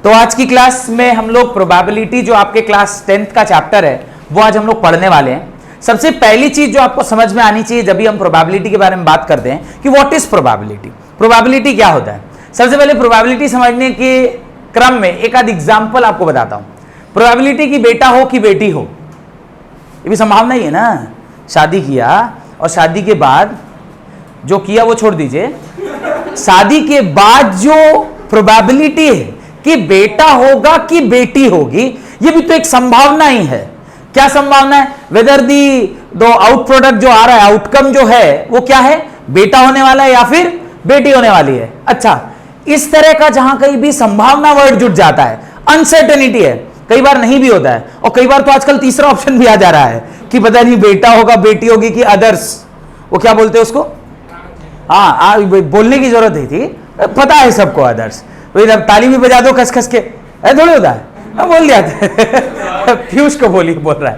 तो आज की क्लास में हम लोग प्रोबेबिलिटी जो आपके क्लास 10th का चैप्टर है वो आज हम लोग पढ़ने वाले हैं। सबसे पहली चीज जो आपको समझ में आनी चाहिए जब भी हम प्रोबेबिलिटी के बारे में बात करते हैं कि व्हाट इज प्रोबेबिलिटी, प्रोबेबिलिटी क्या होता है। सबसे पहले प्रोबेबिलिटी समझने के क्रम में एक आध एग्जांपल आपको बताता हूं। प्रोबेबिलिटी की बेटा हो कि बेटी हो, ये भी संभावना ही है ना। शादी किया और शादी के बाद जो किया वो छोड़ दीजिए, शादी के बाद जो प्रोबेबिलिटी है कि बेटा होगा कि बेटी होगी, ये भी तो एक संभावना ही है। क्या संभावना है? वेदर दो आउट प्रोडक्ट जो आ रहा है, आउटकम जो है वो क्या है, बेटा होने वाला है या फिर बेटी होने वाली है। अच्छा, इस तरह का जहां कहीं भी संभावना वर्ड जुड़ जाता है, अनसर्टेनिटी है, कई बार नहीं भी होता है और कई बार तो आजकल तीसरा ऑप्शन भी आ जा रहा है कि पता नहीं बेटा होगा बेटी होगी कि अदर्स, वो क्या बोलते हैं उसको, हाँ बोलने की जरूरत नहीं थी, पता है सबको अदर्स। ताली भी बजा दो खस खस के, थोड़ी होता है, बोल दिया पीयूष को बोल रहा है।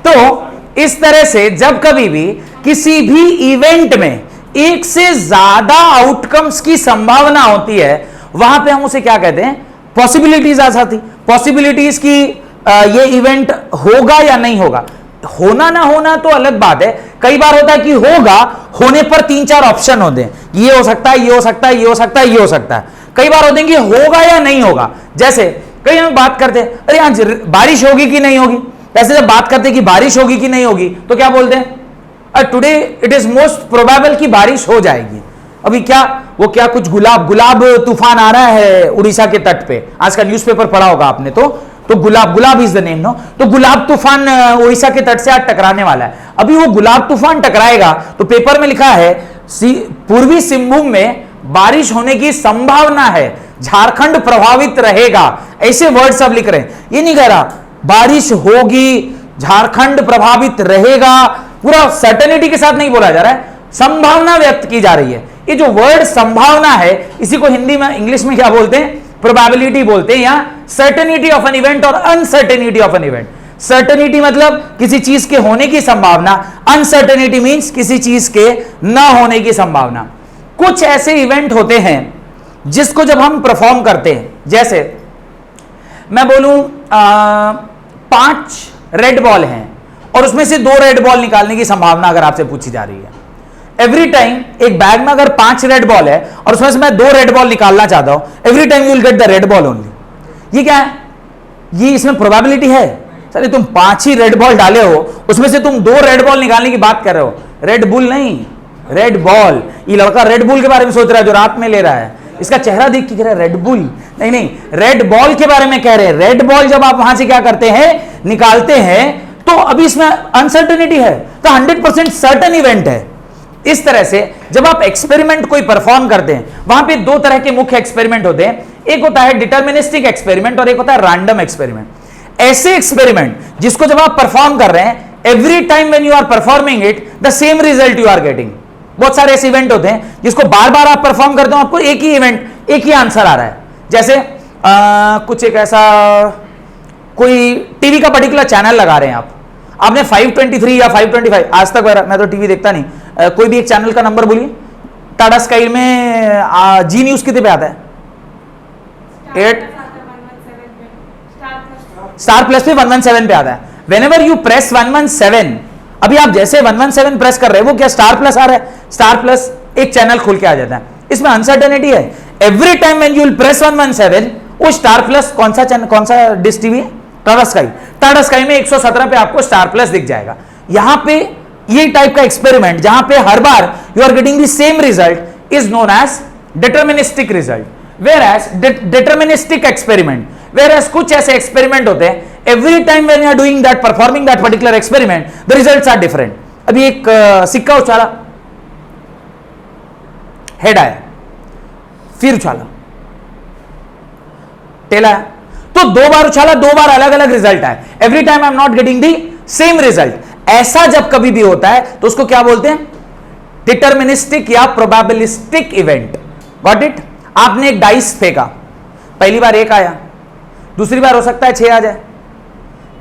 तो इस तरह से जब कभी भी किसी भी इवेंट में एक से ज्यादा आउटकम्स की संभावना होती है, वहां पे हम उसे क्या कहते हैं, पॉसिबिलिटीज आ जाती। पॉसिबिलिटीज की ये इवेंट होगा या नहीं होगा, होना ना होना तो अलग बात है। कई बार होता है कि होगा, होने पर 3-4 ऑप्शन होते हैं, ये हो सकता है, ये हो सकता है, ये हो सकता है, ये हो सकता है। कई बार होते हैं कि होगा या नहीं होगा। जैसे कई हम बात करते हैं, अरे आज बारिश होगी कि नहीं होगी, ऐसे जब बात करते हैं कि बारिश होगी कि नहीं होगी तो क्या बोलते हैं, today it is most probable कि बारिश हो जाएगी। अभी क्या वो क्या कुछ गुलाब तूफान आ रहा है उड़ीसा के तट पे, आज का न्यूज़पेपर पढ़ा होगा आपने तो गुलाब इज द नेम नो। तो गुलाब तूफान उड़ीसा के तट से आज टकराने वाला है। अभी वो गुलाब तूफान टकराएगा तो पेपर में लिखा है पूर्वी सिंहभूम में बारिश होने की संभावना है, झारखंड प्रभावित रहेगा, ऐसे वर्ड सब लिख रहे हैं। ये नहीं कह रहा बारिश होगी, झारखंड प्रभावित रहेगा, पूरा सर्टेनिटी के साथ नहीं बोला जा रहा है, संभावना व्यक्त की जा रही है। ये जो वर्ड संभावना है, इसी को हिंदी में इंग्लिश में क्या बोलते हैं, प्रोबेबिलिटी बोलते हैं, या सर्टेनिटी ऑफ एन इवेंट और uncertainty of an event. Certainty मतलब किसी चीज के होने की संभावना, अनसर्टेनिटी मींस किसी चीज के न होने की संभावना। कुछ ऐसे इवेंट होते हैं जिसको जब हम परफॉर्म करते हैं, जैसे मैं बोलूं 5 रेड बॉल हैं और उसमें से 2 रेड बॉल निकालने की संभावना अगर आपसे पूछी जा रही है। एवरी टाइम एक बैग में अगर 5 रेड बॉल है और उसमें से मैं 2 रेड बॉल निकालना चाहता हूं, every time you will get the red ball only. ये क्या है, ये इसमें प्रोबेबिलिटी है। चलिए तुम 5 ही रेड बॉल डाले हो, उसमें से तुम 2 रेड बॉल निकालने की बात कर रहे हो, रेड बुल नहीं, रेड बॉल। ये लड़का रेड बुल के बारे में सोच रहा है जो रात में ले रहा है, इसका चेहरा देख के कह रहा है रेड बुल, नहीं रेड बॉल के बारे में कह रहे हैं। रेड बॉल जब आप वहां से क्या करते हैं, निकालते हैं, तो अभी इसमें अनसर्टेनिटी है, तो 100% सर्टेन इवेंट है। इस तरह से जब आप एक्सपेरिमेंट कोई परफॉर्म करते हैं, वहां पे 2 तरह के मुख्य एक्सपेरिमेंट होते हैं, एक होता है डिटर्मिनिस्टिक एक्सपेरिमेंट और एक होता है रैंडम एक्सपेरिमेंट। ऐसे एक्सपेरिमेंट जिसको जब आप परफॉर्म कर रहे हैं, every time when you are performing it the same result you are getting. बहुत सारे ऐसे इवेंट होते हैं जिसको बार बार आप परफॉर्म करते हो, आपको एक ही इवेंट, एक ही आंसर आ रहा है। जैसे कुछ एक ऐसा कोई टीवी का पर्टिकुलर चैनल लगा रहे हैं आपने 523 या 525, आज तक मैं तो टीवी देखता नहीं, कोई भी एक चैनल का नंबर बोलिए। टाटा स्काई में जी न्यूज कितने पे आता है, 8 स्टार प्लस पे 117 पे आता है। व्हेनेवर यू प्रेस 117, अभी आप जैसे 117 प्रेस कर रहे हैं, वो क्या स्टार प्लस आ रहा है, स्टार प्लस एक चैनल खुल के आ जाता है। इसमें अनसर्टेनिटी है। Every time when you will press 117, वो स्टार प्लस कौन सा चैनल, कौन सा डिश टीवी है, टाटा स्काई। टाटा स्काई में 117 पे आपको स्टार प्लस दिख जाएगा। यहां पे ये टाइप का एक्सपेरिमेंट जहां पे हर बार you are getting the same result is known as deterministic result, whereas deterministic experiment, whereas कुछ ऐसे एक्सपेरिमेंट होते हैं every time when you are doing that, performing that particular experiment, the results are different. अभी एक सिक्का उछाला, head आया, फिर उछाला, टेल आया, तो 2 बार उछाला, 2 बार अलग अलग रिजल्ट आए। Every time I am not getting the same result. ऐसा जब कभी भी होता है तो उसको क्या बोलते हैं, डिटर्मिनिस्टिक या प्रोबेबिलिस्टिक इवेंट। Got it. आपने एक डाइस फेंका, पहली बार 1 आया, दूसरी बार हो सकता है 6 आ जाए।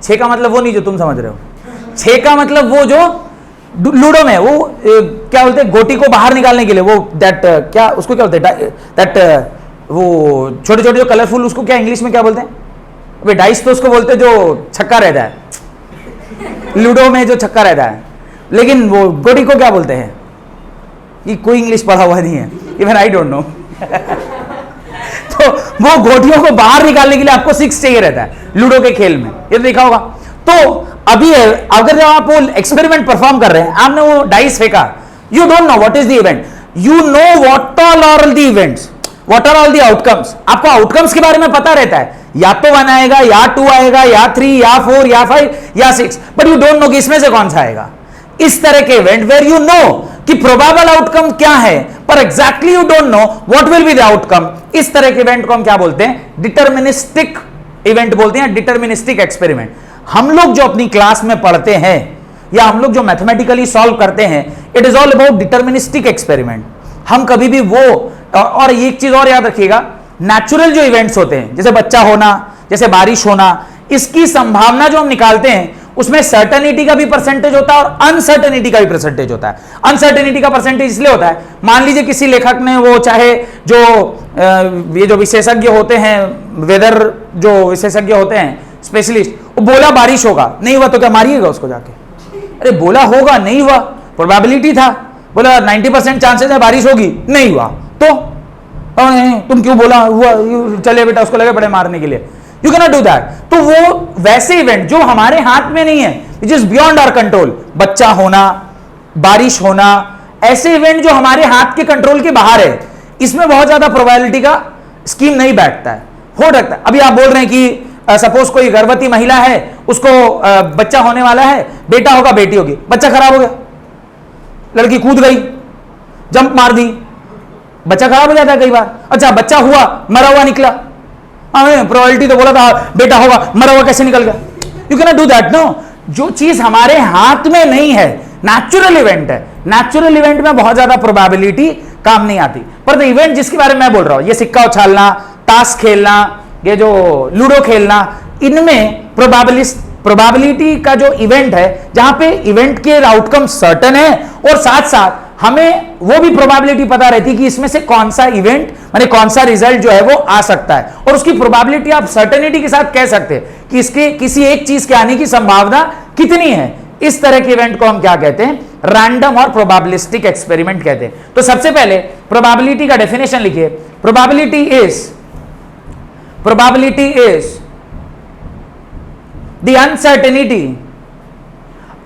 6 का मतलब वो नहीं जो तुम समझ रहे हो, 6 का मतलब वो जो लूडो में वो क्या बोलते हैं, गोटी को बाहर निकालने के लिए, वो दैट क्या उसको क्या बोलते हैं, दैट वो छोटे छोटे जो कलरफुल, उसको क्या इंग्लिश में क्या बोलते हैं? अबे डाइस तो उसको बोलते हैं जो छक्का रहता है, लूडो में जो छक्का रहता है, लेकिन वो गोटी को क्या बोलते हैं? ये कोई इंग्लिश पढ़ा हुआ नहीं है, इवन आई डोंट नो। तो वो गोटियों को बाहर निकालने के लिए आपको 6 चाहिए रहता है लूडो के खेल में, ये देखा होगा। तो अभी अगर जब आप वो एक्सपेरिमेंट परफॉर्म कर रहे हैं, आपने वो डाइस फेंका, you don't know what is the event, you know what all are the events, what are all the outcomes. आपको आउटकम्स के बारे में पता रहता है, या तो 1 आएगा, या 2 आएगा, या 3, या 4, या 5, या 6, बट यू डोंट नो कि इसमें से कौन सा आएगा। इस तरह के इवेंट वेयर यू नो कि प्रोबेबल आउटकम क्या है, पर exactly you don't know what will be the outcome, इस तरह के इवेंट को हम क्या बोलते हैं? डिटर्मिनिस्टिक इवेंट बोलते हैं, डिटर्मिनिस्टिक एक्सपेरिमेंट। हम लोग जो अपनी क्लास में पढ़ते हैं या हम लोग जो मैथमेटिकली सॉल्व करते हैं, it is all about deterministic experiment. हम कभी भी वो, और एक चीज और याद रखिएगा, नेचुरल जो इवेंट्स होते हैं, जैसे बच्चा होना, जैसे बारिश होना, इसकी संभावना जो हम निकालते हैं उसमें सर्टेनिटी का भी परसेंटेज होता है और अनसर्टेनिटी का भी परसेंटेज होता है। अनसर्टेनिटी का परसेंटेज इसलिए होता है, मान लीजिए किसी लेखक ने वो, चाहे जो ये जो विशेषज्ञ होते हैं, वेदर जो विशेषज्ञ होते हैं, स्पेशलिस्ट, वो बोला बारिश होगा, नहीं हुआ तो क्या मारिएगा उसको जाके? अरे बोला होगा, नहीं हुआ, प्रोबेबिलिटी था, बोला 90% चांसेस है बारिश होगी, नहीं हुआ तो तुम क्यों बोला हुआ, चले बेटा, उसको लगे पड़े मारने के लिए। You can not do that. तो वो वैसे इवेंट जो हमारे हाथ में नहीं है, which is beyond our control, बच्चा होना, बारिश होना, ऐसे इवेंट जो हमारे हाथ के कंट्रोल के बाहर है, इसमें बहुत ज्यादा प्रोबेबिलिटी का स्कीम नहीं बैठता है, हो सकता है। अभी आप बोल रहे हैं कि सपोज कोई गर्भवती महिला है, उसको बच्चा होने वाला है, बेटा होगा बेटी होगी, बच्चा खराब हो गया, लड़की कूद गई, जंप मार दी, बच्चा खराब हो जाता है कई बार। अच्छा बच्चा हुआ, मरा हुआ निकला, प्रोबेबिलिटी तो बोला था बेटा होगा, मरा हुआ कैसे निकल गया? You can not do that. No, जो चीज हमारे हाथ में नहीं है, नेचुरल इवेंट है, नेचुरल इवेंट में बहुत ज्यादा प्रोबेबिलिटी काम नहीं आती। पर द इवेंट जिसके बारे में मैं बोल रहा हूं, ये सिक्का उछालना, ताश खेलना, ये जो लूडो खेलना, इनमें प्रोबेबिलिटी का जो इवेंट है, जहां पे इवेंट के आउटकम सर्टेन है और साथ साथ हमें वो भी प्रोबेबिलिटी पता रहती कि इसमें से कौन सा इवेंट, माने कौन सा रिजल्ट जो है वो आ सकता है, और उसकी प्रोबेबिलिटी आप सर्टेनिटी के साथ कह सकते हैं कि इसके किसी एक चीज के आने की संभावना कितनी है। इस तरह के इवेंट को हम क्या कहते हैं? रैंडम और प्रोबेबिलिस्टिक एक्सपेरिमेंट कहते हैं। तो सबसे पहले प्रोबेबिलिटी का डेफिनेशन लिखिए। Probability is the uncertainty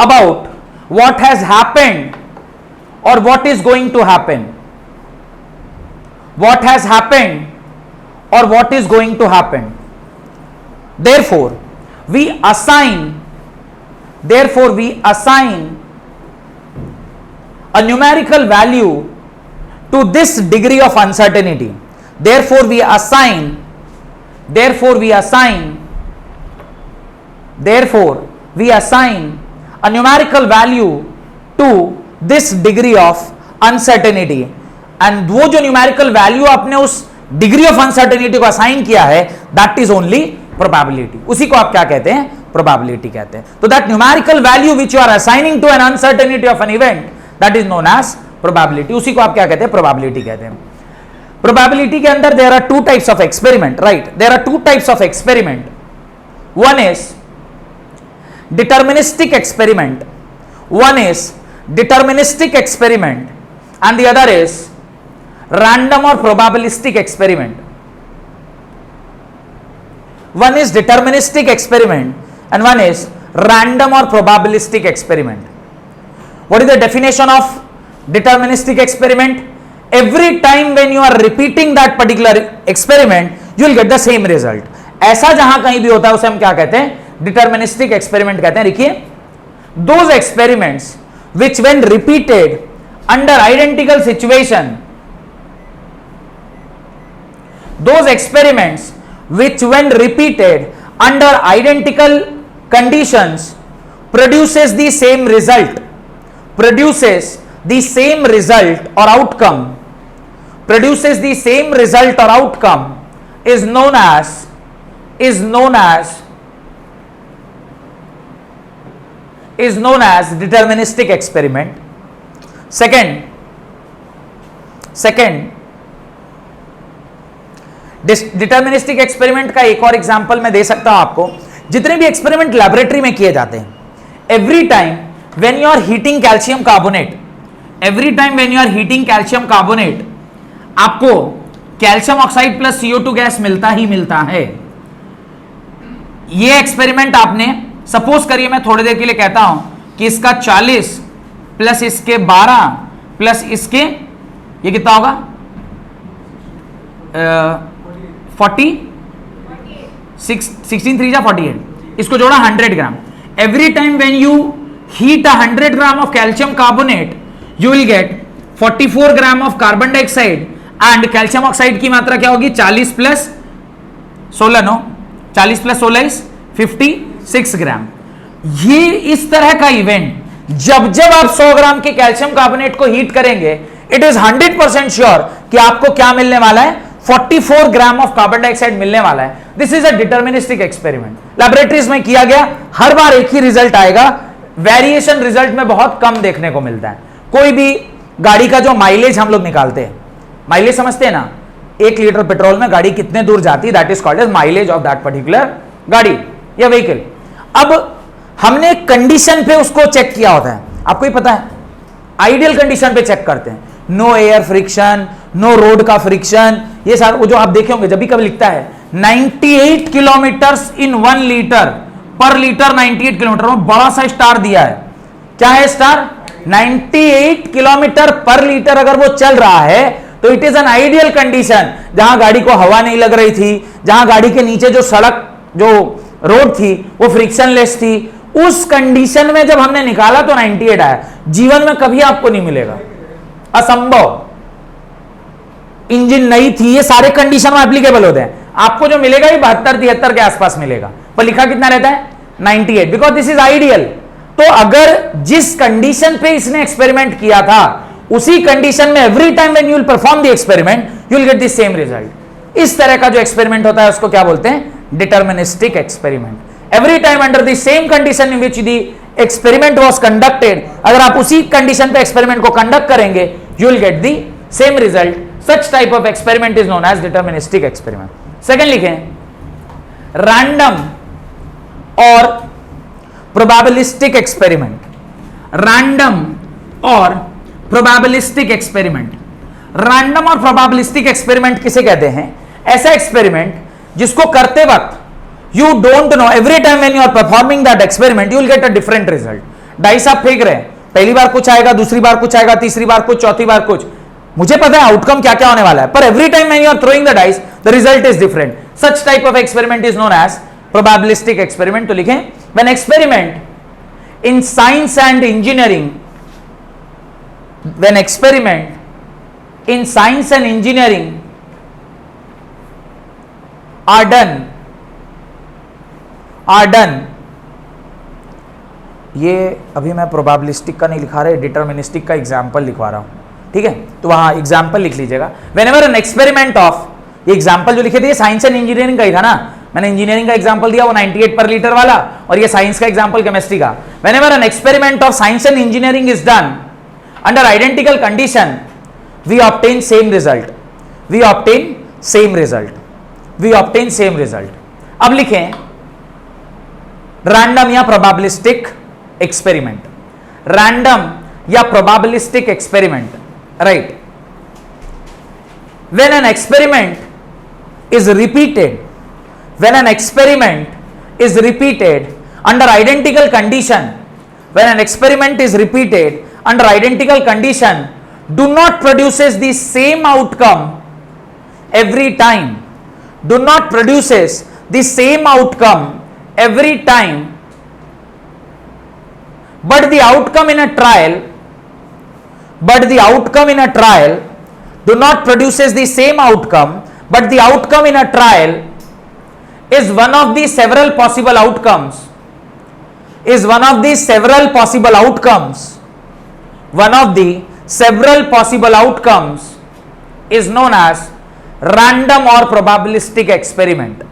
about what has happened or what is going to happen, what has happened or what is going to happen. Therefore we assign a numerical value to this degree of uncertainty. Therefore we assign a numerical value to this degree of uncertainty, and वो जो numerical value आपने उस degree of uncertainty को assign किया है, that is only probability. उसी को आप क्या कहते हैं? प्रोबेबिलिटी कहते हैं। तो that numerical value which you are assigning to an uncertainty of an event, that is known as probability. उसी को आप क्या कहते हैं? प्रोबेबिलिटी कहते हैं। प्रोबेबिलिटी के अंदर there are 2 types of experiment, right? There are 2 types of experiment. One is deterministic experiment, deterministic experiment, and the other is random or probabilistic experiment. One is deterministic experiment and one is random or probabilistic experiment. What is the definition of deterministic experiment? Every time when you are repeating that particular experiment, you will get the same result. ऐसा जहां कहीं भी होता है उसे हम क्या कहते हैं? deterministic experiment कहते हैं। देखिए, those experiments which when repeated under identical situation, those experiments which when repeated under identical conditions produces the same result, or outcome, is known as deterministic experiment. Second, deterministic experiment का एक और example मैं दे सकता हूं आपको। जितने भी experiment laboratory में किए जाते हैं, every time when you are heating calcium carbonate, every time when you are heating calcium carbonate, आपको calcium oxide plus CO2 gas मिलता ही मिलता है। ये एक्सपेरिमेंट आपने, सपोज करिए मैं थोड़ी देर के लिए कहता हूं कि इसका 40 प्लस इसके 12 प्लस इसके, ये कितना होगा 40, 16 3 जा 48, इसको जोड़ा 100 gram. Every time when you heat 100 gram of calcium carbonate you will get 44 gram of carbon dioxide and calcium oxide की मात्रा क्या होगी 40 plus 16 no 40 plus 16 is 56 gram. ये इस तरह का इवेंट जब जब आप 100 ग्राम के कैल्शियम कार्बोनेट को हीट करेंगे, इट इज 100% श्योर कि आपको क्या मिलने वाला है 44 ग्राम ऑफ कार्बन डाइऑक्साइड मिलने वाला है। This is a deterministic experiment. Laboratories में किया गया, हर बार एक ही रिजल्ट आएगा, वेरिएशन रिजल्ट में बहुत कम देखने को मिलता है। कोई भी गाड़ी का जो माइलेज हम लोग निकालते हैं, माइलेज समझते हैं ना, 1 लीटर पेट्रोल में गाड़ी कितने दूर जाती है, that is called as mileage of that particular गाड़ी या व्हीकल। अब हमने कंडीशन पे उसको चेक किया होता है, आपको ही पता है, आइडियल कंडीशन पे चेक करते हैं, no air friction, no road का फ्रिक्शन, ये सारा वो जो आप देखे होंगे, जब भी कभी लिखता है 98 किलोमीटर्स इन 1 लीटर पर लीटर, 98 किलोमीटर में बड़ा सा स्टार दिया है। क्या है स्टार? 98 किलोमीटर पर लीटर अगर वो चल रहा है तो it is an ideal condition, जहां गाड़ी को हवा नहीं लग रही थी, जहां गाड़ी के नीचे जो सड़क जो रोड थी वो फ्रिक्शनलेस थी। उस कंडीशन में जब हमने निकाला तो 98 आया। जीवन में कभी आपको नहीं मिलेगा, असंभव। इंजन नई थी, ये सारे कंडीशन में एप्लीकेबल होते हैं। आपको जो मिलेगा ये 72-73 के आसपास मिलेगा, पर लिखा कितना रहता है 98, बिकॉज दिस इज आइडियल। तो अगर जिस कंडीशन पे इसने एक्सपेरिमेंट किया था उसी कंडीशन में every time when you will perform the experiment you will get the same result. इस तरह का जो एक्सपेरिमेंट होता है उसको क्या बोलते हैं? Deterministic experiment. Every time under the same condition in which the experiment was conducted, अगर आप उसी कंडीशन पे एक्सपेरिमेंट को कंडक्ट करेंगे you will get the same result. Such type of experiment is known as deterministic experiment. Second लिखें, random और probabilistic experiment. Random और probabilistic experiment. Random और प्रोबेबिलिस्टिक एक्सपेरिमेंट किसे कहते हैं? ऐसा एक्सपेरिमेंट जिसको करते वक्त you don't know, every time when you are performing that experiment you will get a different result. Dice आप फेंक रहे हैं, पहली बार कुछ आएगा, दूसरी बार कुछ आएगा, तीसरी बार कुछ, चौथी बार कुछ, मुझे पता है आउटकम क्या क्या होने वाला है, पर every time when you are throwing the dice the result is different. Such type of experiment is known as probabilistic experiment. तो लिखें, when experiment in science and engineering, when experiment in science and engineering are done, ये अभी मैं probabilistic का नहीं लिखा रहा, deterministic का एग्जाम्पल लिखवा रहा हूं, ठीक है? तो वहां एग्जाम्पल लिख लीजिएगा। व्हेनेवर एन एक्सपेरिमेंट ऑफ, ये एग्जाम्पल जो लिखे थे साइंस एंड इंजीनियरिंग का ही था ना, मैंने इंजीनियरिंग का एग्जाम्पल दिया वो 98 पर लीटर वाला, और ये साइंस का एग्जाम्पल केमिस्ट्री का। Whenever an experiment of science and engineering is done under identical condition we obtain same result, we obtain same result, we obtain same result। अब लिखें रैंडम या प्रोबेबिलिस्टिक एक्सपेरिमेंट। रैंडम या probabilistic experiment, right? when an experiment is repeated, when an experiment is repeated under identical condition, when an experiment is repeated under identical condition do not produces the same outcome every time, do not produces the same outcome every time, but the outcome in a trial, but the outcome in a trial do not produces the same outcome, but the outcome in a trial is one of the several possible outcomes, is one of the several possible outcomes, one of the several possible outcomes is known as random or probabilistic experiment,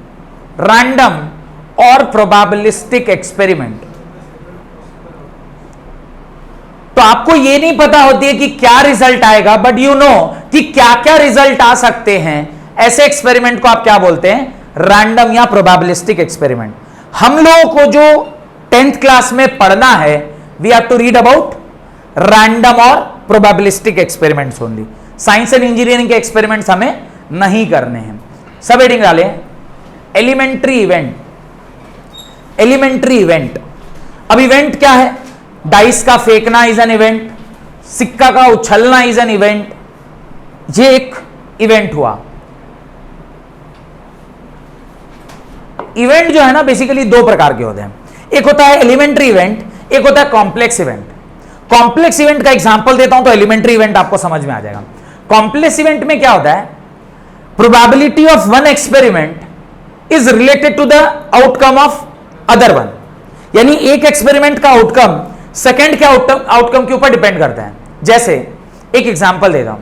random or probabilistic experiment। तो आपको ये नहीं पता होती है कि क्या result आएगा, बट यू नो कि क्या क्या रिजल्ट आ सकते हैं ऐसे एक्सपेरिमेंट को आप क्या बोलते हैं? रैंडम या प्रोबेबिलिस्टिक एक्सपेरिमेंट। हम लोगों को जो 10th क्लास में पढ़ना है, we have to read about random और probabilistic experiments only. Science and engineering के एक्सपेरिमेंट्स हमें नहीं करने हैं। सब हेडिंग डाले, एलिमेंट्री इवेंट। एलिमेंट्री इवेंट, अब इवेंट क्या है? डाइस का फेंकना इज एन इवेंट, सिक्का का उछलना इज एन इवेंट। ये एक इवेंट हुआ। इवेंट जो है ना बेसिकली दो प्रकार के होते हैं, एक होता है एलिमेंट्री इवेंट, एक होता है कॉम्प्लेक्स इवेंट। कॉम्प्लेक्स इवेंट का एग्जांपल देता हूं तो एलिमेंट्री इवेंट आपको समझ में आ जाएगा। कॉम्प्लेक्स इवेंट में क्या होता है? Probability of one experiment is related to the outcome of other one, यानी एक एक्सपेरिमेंट का आउटकम सेकंड के आउटकम के ऊपर डिपेंड करता है। जैसे एक एग्जांपल देता हूं,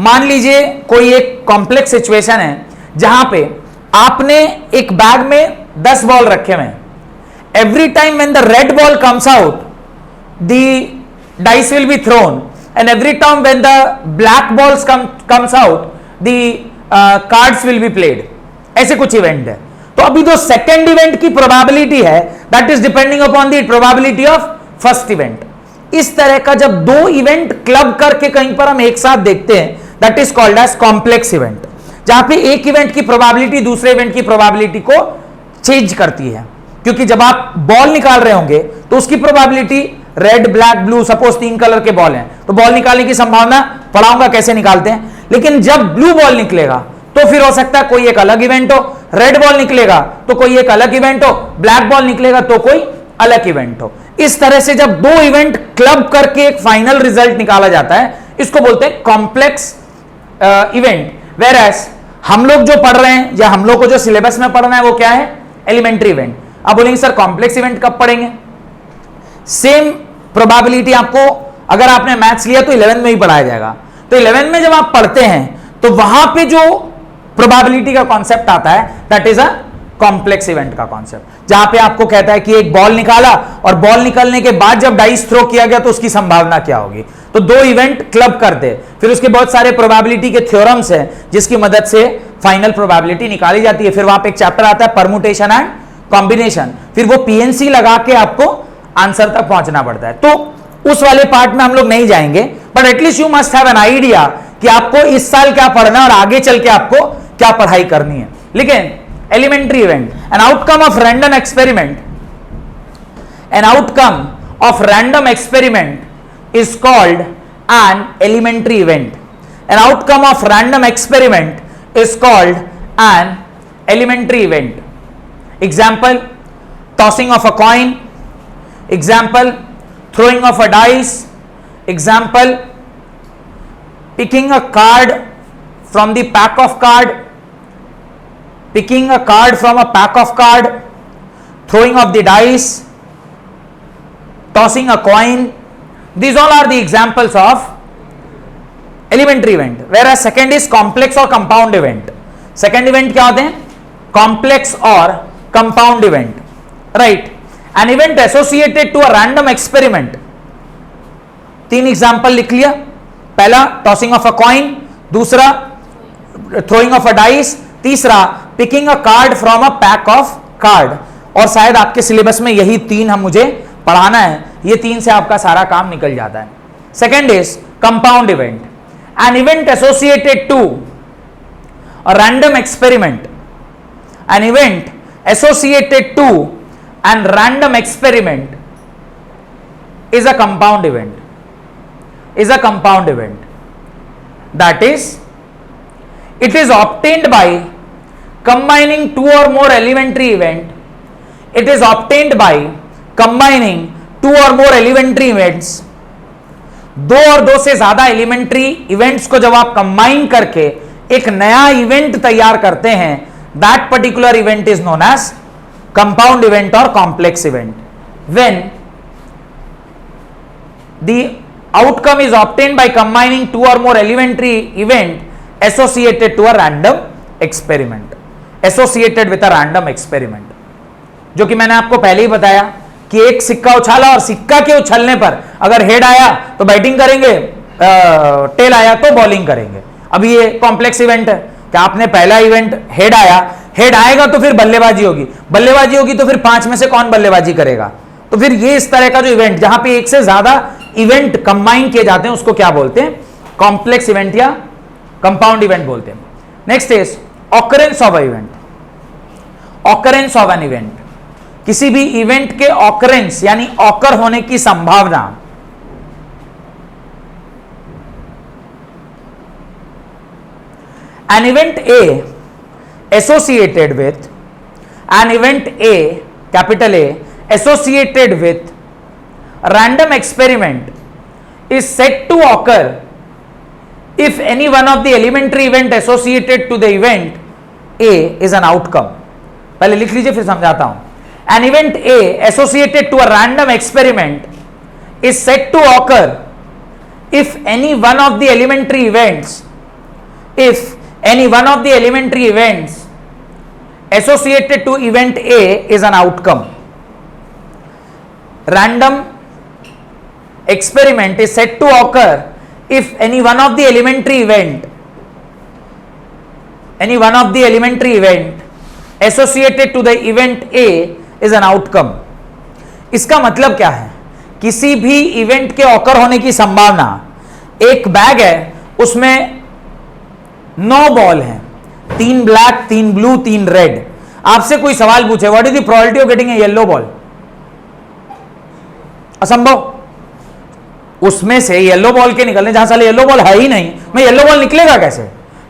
मान लीजिए कोई एक कॉम्प्लेक्स सिचुएशन है जहां पे आपने एक बैग में 10 बॉल रखे हुए हैं। Every time when the red ball comes out the dice will be thrown, and every time when the black balls comes out the cards will be played. ऐसे कुछ इवेंट है। तो अभी जो सेकेंड इवेंट की प्रोबेबिलिटी है that is depending upon the probability of first event. इस तरह का जब दो इवेंट क्लब करके कहीं पर हम एक साथ देखते हैं that is called as complex event, जहां पे एक इवेंट की प्रोबेबिलिटी दूसरे इवेंट की प्रोबेबिलिटी को चेंज करती है। क्योंकि जब आप बॉल निकाल रहे होंगे तो उसकी probability red, black, blue, suppose 3 colour के बॉल हैं तो बॉल निकालने की संभावना, पढ़ाऊंगा कैसे निकालते हैं। लेकिन जब ब्लू बॉल निकलेगा तो फिर हो सकता है कोई एक अलग इवेंट हो, रेड बॉल निकलेगा तो कोई एक अलग इवेंट हो, ब्लैक बॉल निकलेगा तो कोई अलग इवेंट हो। इस तरह से जब दो इवेंट क्लब करके एक फाइनल रिजल्ट निकाला जाता है, इसको बोलते हैं कॉम्प्लेक्स इवेंट। वेयर एज हम लोग जो पढ़ रहे हैं या हम लोग को जो सिलेबस में पढ़ना है वो क्या है? Elementary event. आप बोलेंगे सर कॉम्प्लेक्स इवेंट कब पढ़ेंगे? सेम प्रोबेबिलिटी आपको अगर आपने मैथ्स लिया तो 11th में ही पढ़ाया जाएगा। तो 11th में जब आप पढ़ते हैं तो वहां पे जो प्रोबेबिलिटी का कॉन्सेप्ट आता है that is a complex event का कॉन्सेप्ट, जहां पे आपको कहता है कि एक बॉल निकाला और बॉल निकलने के बाद जब डाइस थ्रो किया गया तो उसकी संभावना क्या होगी। तो दो इवेंट क्लब कर दे, फिर उसके बहुत सारे प्रोबेबिलिटी के थ्योरम्स हैं जिसकी मदद से फाइनल प्रोबेबिलिटी निकाली जाती है। फिर वहां पे एक चैप्टर आता है परमुटेशन एंड कॉम्बिनेशन, फिर वो पीएनसी लगा के आपको आंसर तक पहुंचना पड़ता है। तो उस वाले पार्ट में हम लोग नहीं जाएंगे, but at least you must have an idea कि आपको इस साल क्या पढ़ना है और आगे चल के आपको क्या पढ़ाई करनी है। लेकिन elementary event, an outcome of random experiment, an outcome of random experiment is called an elementary event. An outcome of random experiment is called an elementary event. Example, tossing of a coin, example throwing of a dice, example picking a card from the pack of card, picking a card from a pack of card, throwing of the dice, tossing a coin. These all are the examples of elementary event, whereas second is complex or compound event. Second event क्या होते हैं? Complex or compound event, right? An event associated to a random experiment. 3 example लिख लिया। पहला tossing of a coin, दूसरा throwing of a dice, तीसरा picking a card from a pack of card. और शायद आपके सिलेबस में यही 3 हम मुझे पढ़ाना है, ये 3 से आपका सारा काम निकल जाता है। Second is compound event, an event associated to a random experiment, an event associated to and random experiment is a compound event, is a compound event. That is, it is obtained by combining 2 or more elementary event. It is obtained by combining 2 or more elementary events. 2 और 2 से ज्यादा elementary events को जब आप combine करके एक नया event तैयार करते हैं, that particular event is known as compound event or complex event. When the outcome is obtained by combining 2 or more elementary event associated to a random experiment, associated with a random experiment, जो कि मैंने आपको पहले ही बताया कि एक सिक्का उछाला और सिक्का के उछलने पर अगर हेड आया तो बैटिंग करेंगे, टेल आया तो बॉलिंग करेंगे। अब ये कॉम्प्लेक्स इवेंट है, क्या आपने पहला इवेंट हेड आया, हेड आएगा तो फिर बल्लेबाजी होगी, बल्लेबाजी होगी तो फिर 5 में से कौन बल्लेबाजी करेगा। तो फिर ये इस तरह का जो इवेंट जहां पे एक से ज्यादा इवेंट कंबाइन किए जाते हैं उसको क्या बोलते हैं, कॉम्प्लेक्स इवेंट या कंपाउंड इवेंट बोलते हैं। Next is occurrence of event. Occurrence of an event, किसी भी इवेंट के ऑकरेंस यानी ऑकर होने की संभावना। An event A associated with, an event A capital A associated with random experiment is said to occur if any one of the elementary event associated to the event A is an outcome। पहले लिख लीजिए फिर समझाता हूं। An event A associated to a random experiment is said to occur if any one of the elementary events associated to event A is an outcome। Random experiment is said to occur if any one of the elementary event associated to the event A is an outcome। इसका मतलब क्या है, किसी भी event के occur होने की संभावना, एक बैग है उसमें 9 बॉल हैं, 3 ब्लैक 3 ब्लू 3 रेड। आपसे कोई सवाल पूछे what is the probability of getting a yellow ball, असंभव। उसमें से येलो बॉल के निकलने, जहां साले येलो बॉल है ही नहीं, मैं येलो बॉल निकलेगा कैसे।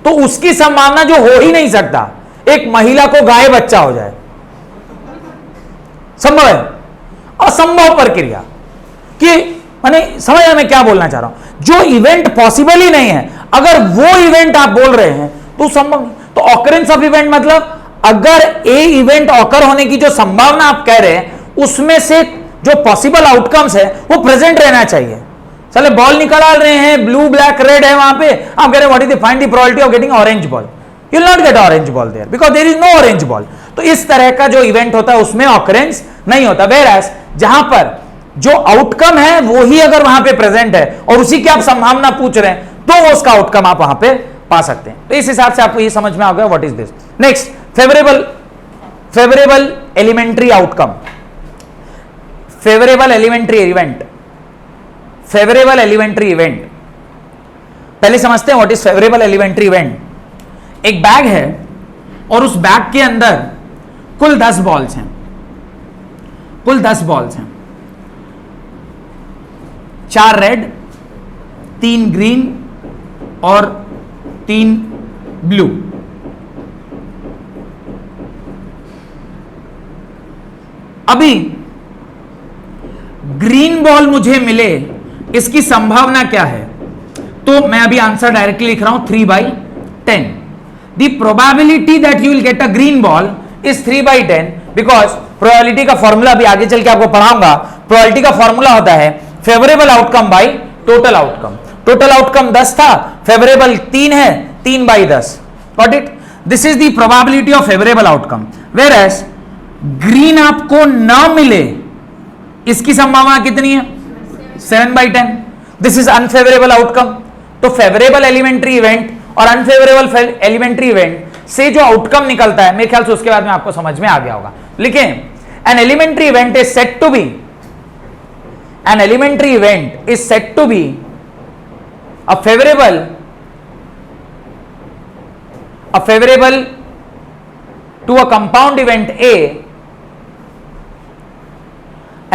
तो उसकी संभावना जो हो ही नहीं सकता, एक महिला को गाय बच्चा हो जाए, संभव है, असंभव प्रक्रिया कि माने समझ रहे मैं क्या बोलना चाह रहा हूं। जो इवेंट पॉसिबल ही नहीं है, अगर वो इवेंट आप बोल रहे हैं तो संभव नहीं। तो ऑकरेंस ऑफ इवेंट मतलब अगर ए इवेंट ऑकर होने की जो संभावना आप कह रहे हैं उसमें से जो पॉसिबल आउटकम्स है वो प्रेजेंट रहना चाहिए। चले बॉल निकाल रहे हैं, ब्लू ब्लैक रेड है वहां पे, आप कह रहे हैं what is the find the probability of getting orange ball, you will not get orange ball there because there is no orange ball. तो इस तरह का जो इवेंट होता है उसमें ऑकरेंस नहीं होता। वेयरएज जहां पर जो आउटकम है वो ही अगर वहां पे प्रेजेंट है और उसी की आप संभावना पूछ रहे हैं तो उसका आउटकम आप वहां पे पा सकते हैं। तो इस हिसाब से आपको ये समझ में आ गया what is this. Next, favourable elementary outcome, favourable elementary event. Favourable elementary event पहले समझते हैं what is favourable elementary event. एक बैग है और उस बैग के अंदर कुल 10 बॉल्स हैं, कुल 10 बॉल्स हैं, 4 रेड 3 ग्रीन और 3 ब्लू। अभी ग्रीन बॉल मुझे मिले इसकी संभावना क्या है, तो मैं अभी आंसर डायरेक्टली लिख रहा हूं 3/10। The probability that you will get a green ball is 3/10 because probability का फॉर्मूला अभी आगे चल के आपको पढ़ाऊंगा। प्रोबेबिलिटी का फॉर्मूला होता है favourable outcome by total outcome. Total outcome 10 था, फेवरेबल 3 है, 3/10। Got it? This is the probability of favourable outcome. Whereas green आपको ना मिले इसकी संभावना कितनी है, 7/10। This is unfavourable outcome. तो फेवरेबल एलिमेंट्री इवेंट और अनफेवरेबल एलिमेंट्री इवेंट से जो आउटकम निकलता है, मेरे ख्याल से उसके बाद में आपको समझ में आ गया होगा। लिखें, an elementary event is said to be, an elementary event is said to be a favourable to a compound event A.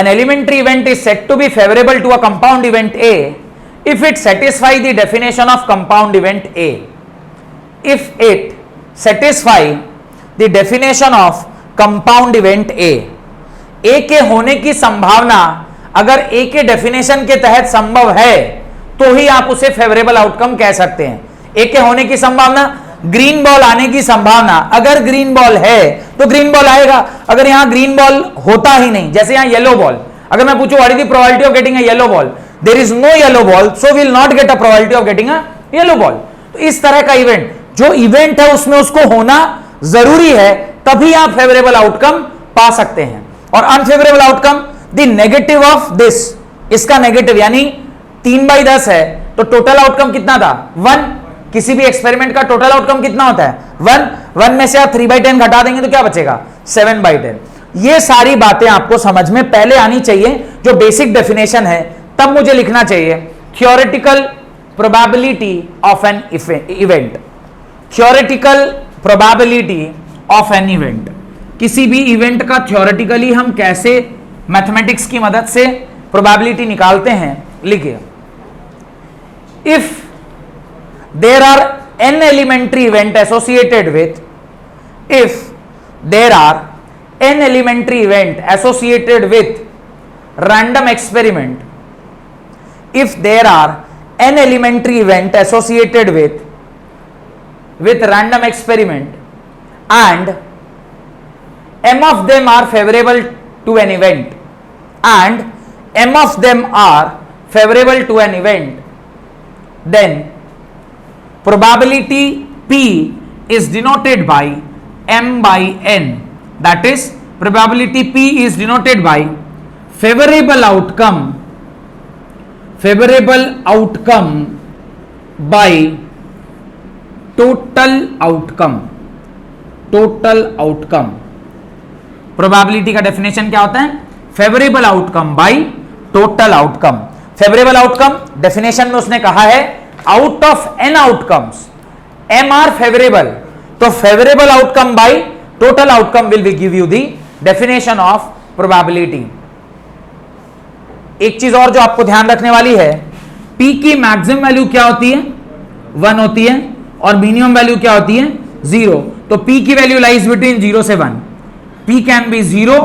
An elementary event is said to be favorable to a compound event A if it satisfies the definition of compound event A. If it satisfies the definition of compound event A. A के होने की संभावना अगर A के definition के तहत संभव है तो ही आप उसे फेवरेबल आउटकम कह सकते हैं। A के होने की संभावना, ग्रीन बॉल आने की संभावना, अगर ग्रीन बॉल है तो ग्रीन बॉल आएगा। अगर यहां ग्रीन बॉल होता ही नहीं, जैसे यहां येलो बॉल, अगर मैं पूछूं what is the probability of getting a yellow ball, there is no yellow ball, so we will not get a probability of getting a yellow ball. तो इस तरह का इवेंट, जो इवेंट है उसमें उसको होना जरूरी है, तभी आप फेवरेबल आउटकम पा सकते हैं। और unfavourable outcome, the negative of this, इसका नेगेटिव यानी 3/10 है तो टोटल आउटकम कितना था 1। किसी भी एक्सपेरिमेंट का टोटल आउटकम कितना होता है 1 में से आप 3/10 घटा देंगे तो क्या बचेगा 7/10। ये सारी बातें आपको समझ में पहले आनी चाहिए, जो बेसिक डेफिनेशन है, तब मुझे लिखना चाहिए theoretical probability of an event. Theoretical probability of an event, किसी भी इवेंट का थ्योरेटिकली हम कैसे मैथमेटिक्स की मदद से प्रोबेबिलिटी निकालते हैं। लिखिए, if there are n elementary event associated with, if there are n elementary event associated with random experiment, if there are n elementary event associated with random experiment and m of them are favorable to an event, and m of them are favorable to an event, then probability P is denoted by m by n. That is, probability P is denoted by favorable outcome by total outcome. Probability का definition क्या होता है? Favourable outcome by total outcome. Favourable outcome definition में उसने कहा है out of n outcomes m are favourable, तो favourable outcome by total outcome will be give you the definition of probability. एक चीज और जो आपको ध्यान रखने वाली है, p की मैक्सिमम वैल्यू क्या होती है 1 होती है और मिनिमम वैल्यू क्या होती है 0। तो p की वैल्यू लाइज बिटवीन 0 से 1। p can be 0,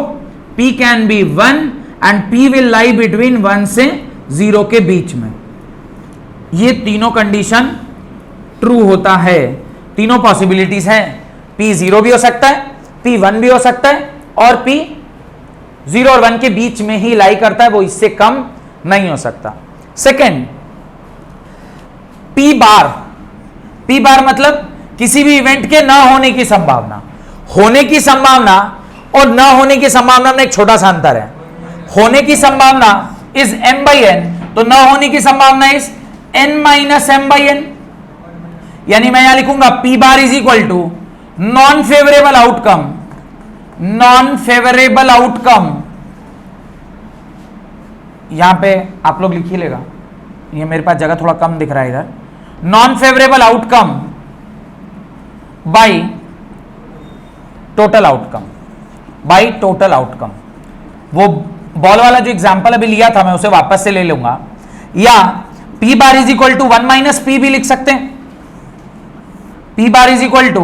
p can be 1 and p will lie between 1 से 0 के बीच में। ये तीनों कंडीशन ट्रू होता है, तीनों पॉसिबिलिटीज हैं। p 0 भी हो सकता है, p 1 भी हो सकता है और p 0 और 1 के बीच में ही लाई करता है, वो इससे कम नहीं हो सकता। सेकेंड, p बार मतलब किसी भी इवेंट के ना होने की संभावना। होने की संभावना और ना होने की संभावना में एक छोटा सा अंतर है। होने की संभावना इज m by n, तो ना होने की संभावना is n minus m by n। यानी मैं यहां लिखूंगा p bar is equal to non favourable outcome. यहां पे आप लोग लिखिए लेगा, ये मेरे पास जगह थोड़ा कम दिख रहा है इधर। Non favourable outcome by total outcome. वो बॉल वाला जो एग्जांपल अभी लिया था मैं उसे वापस से ले लूंगा, या p bar is equal to 1 minus P भी लिख सकते हैं। p bar is equal to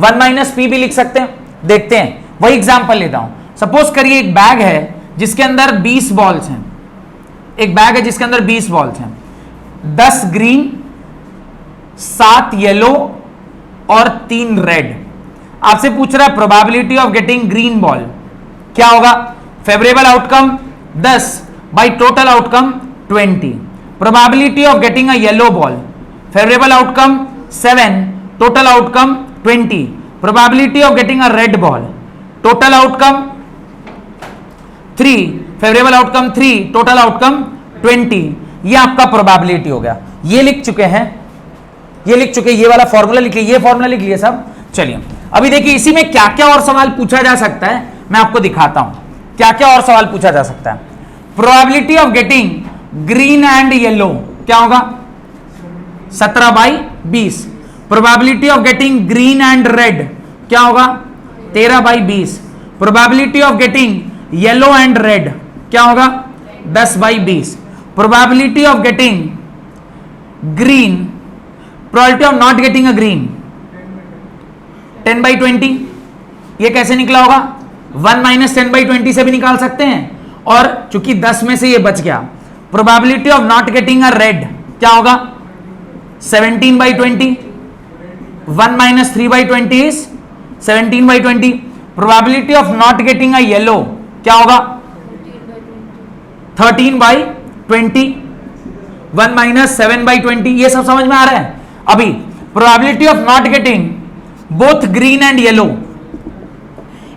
1 minus P भी लिख सकते हैं। देखते हैं, वही एग्जांपल लेता हूं। सपोज करिए एक बैग है जिसके अंदर 20 बॉल्स हैं। एक बैग है जिसके अंदर 20 बॉल्स हैं, 10 ग्रीन, 7 येलो और 3 रेड। आपसे पूछ रहा है probability of getting green ball क्या होगा? Favourable outcome 10 bye total outcome 20। Probability of getting a yellow ball, favourable outcome 7, total outcome 20। Probability of getting a red ball, total outcome 3, favourable outcome 3, total outcome 20। ये आपका probability हो गया। ये लिख चुके हैं, ये वाला फॉर्मूला लिखिए, ये फॉर्मूला लिख लिए सब। चलिए अभी देखिए इसी में क्या क्या और सवाल पूछा जा सकता है, मैं आपको दिखाता हूं क्या क्या और सवाल पूछा जा सकता है। Probability of getting green and yellow क्या होगा? 17/20। Probability of getting green and red क्या होगा? 13/20। Probability of getting yellow and red क्या होगा? 10/20। Probability of getting green, probability of not getting a green 10/20। ये कैसे निकला होगा? 1 माइनस 10/20 से भी निकाल सकते हैं, और चूंकि 10 में से ये बच गया। Probability of not getting a red क्या होगा? 17/20। 1 minus 3/20 is 17/20। Probability of not getting a yellow क्या होगा? 13/20। 1 माइनस 7/20। ये सब समझ में आ रहा है? अभी probability of not getting both green and yellow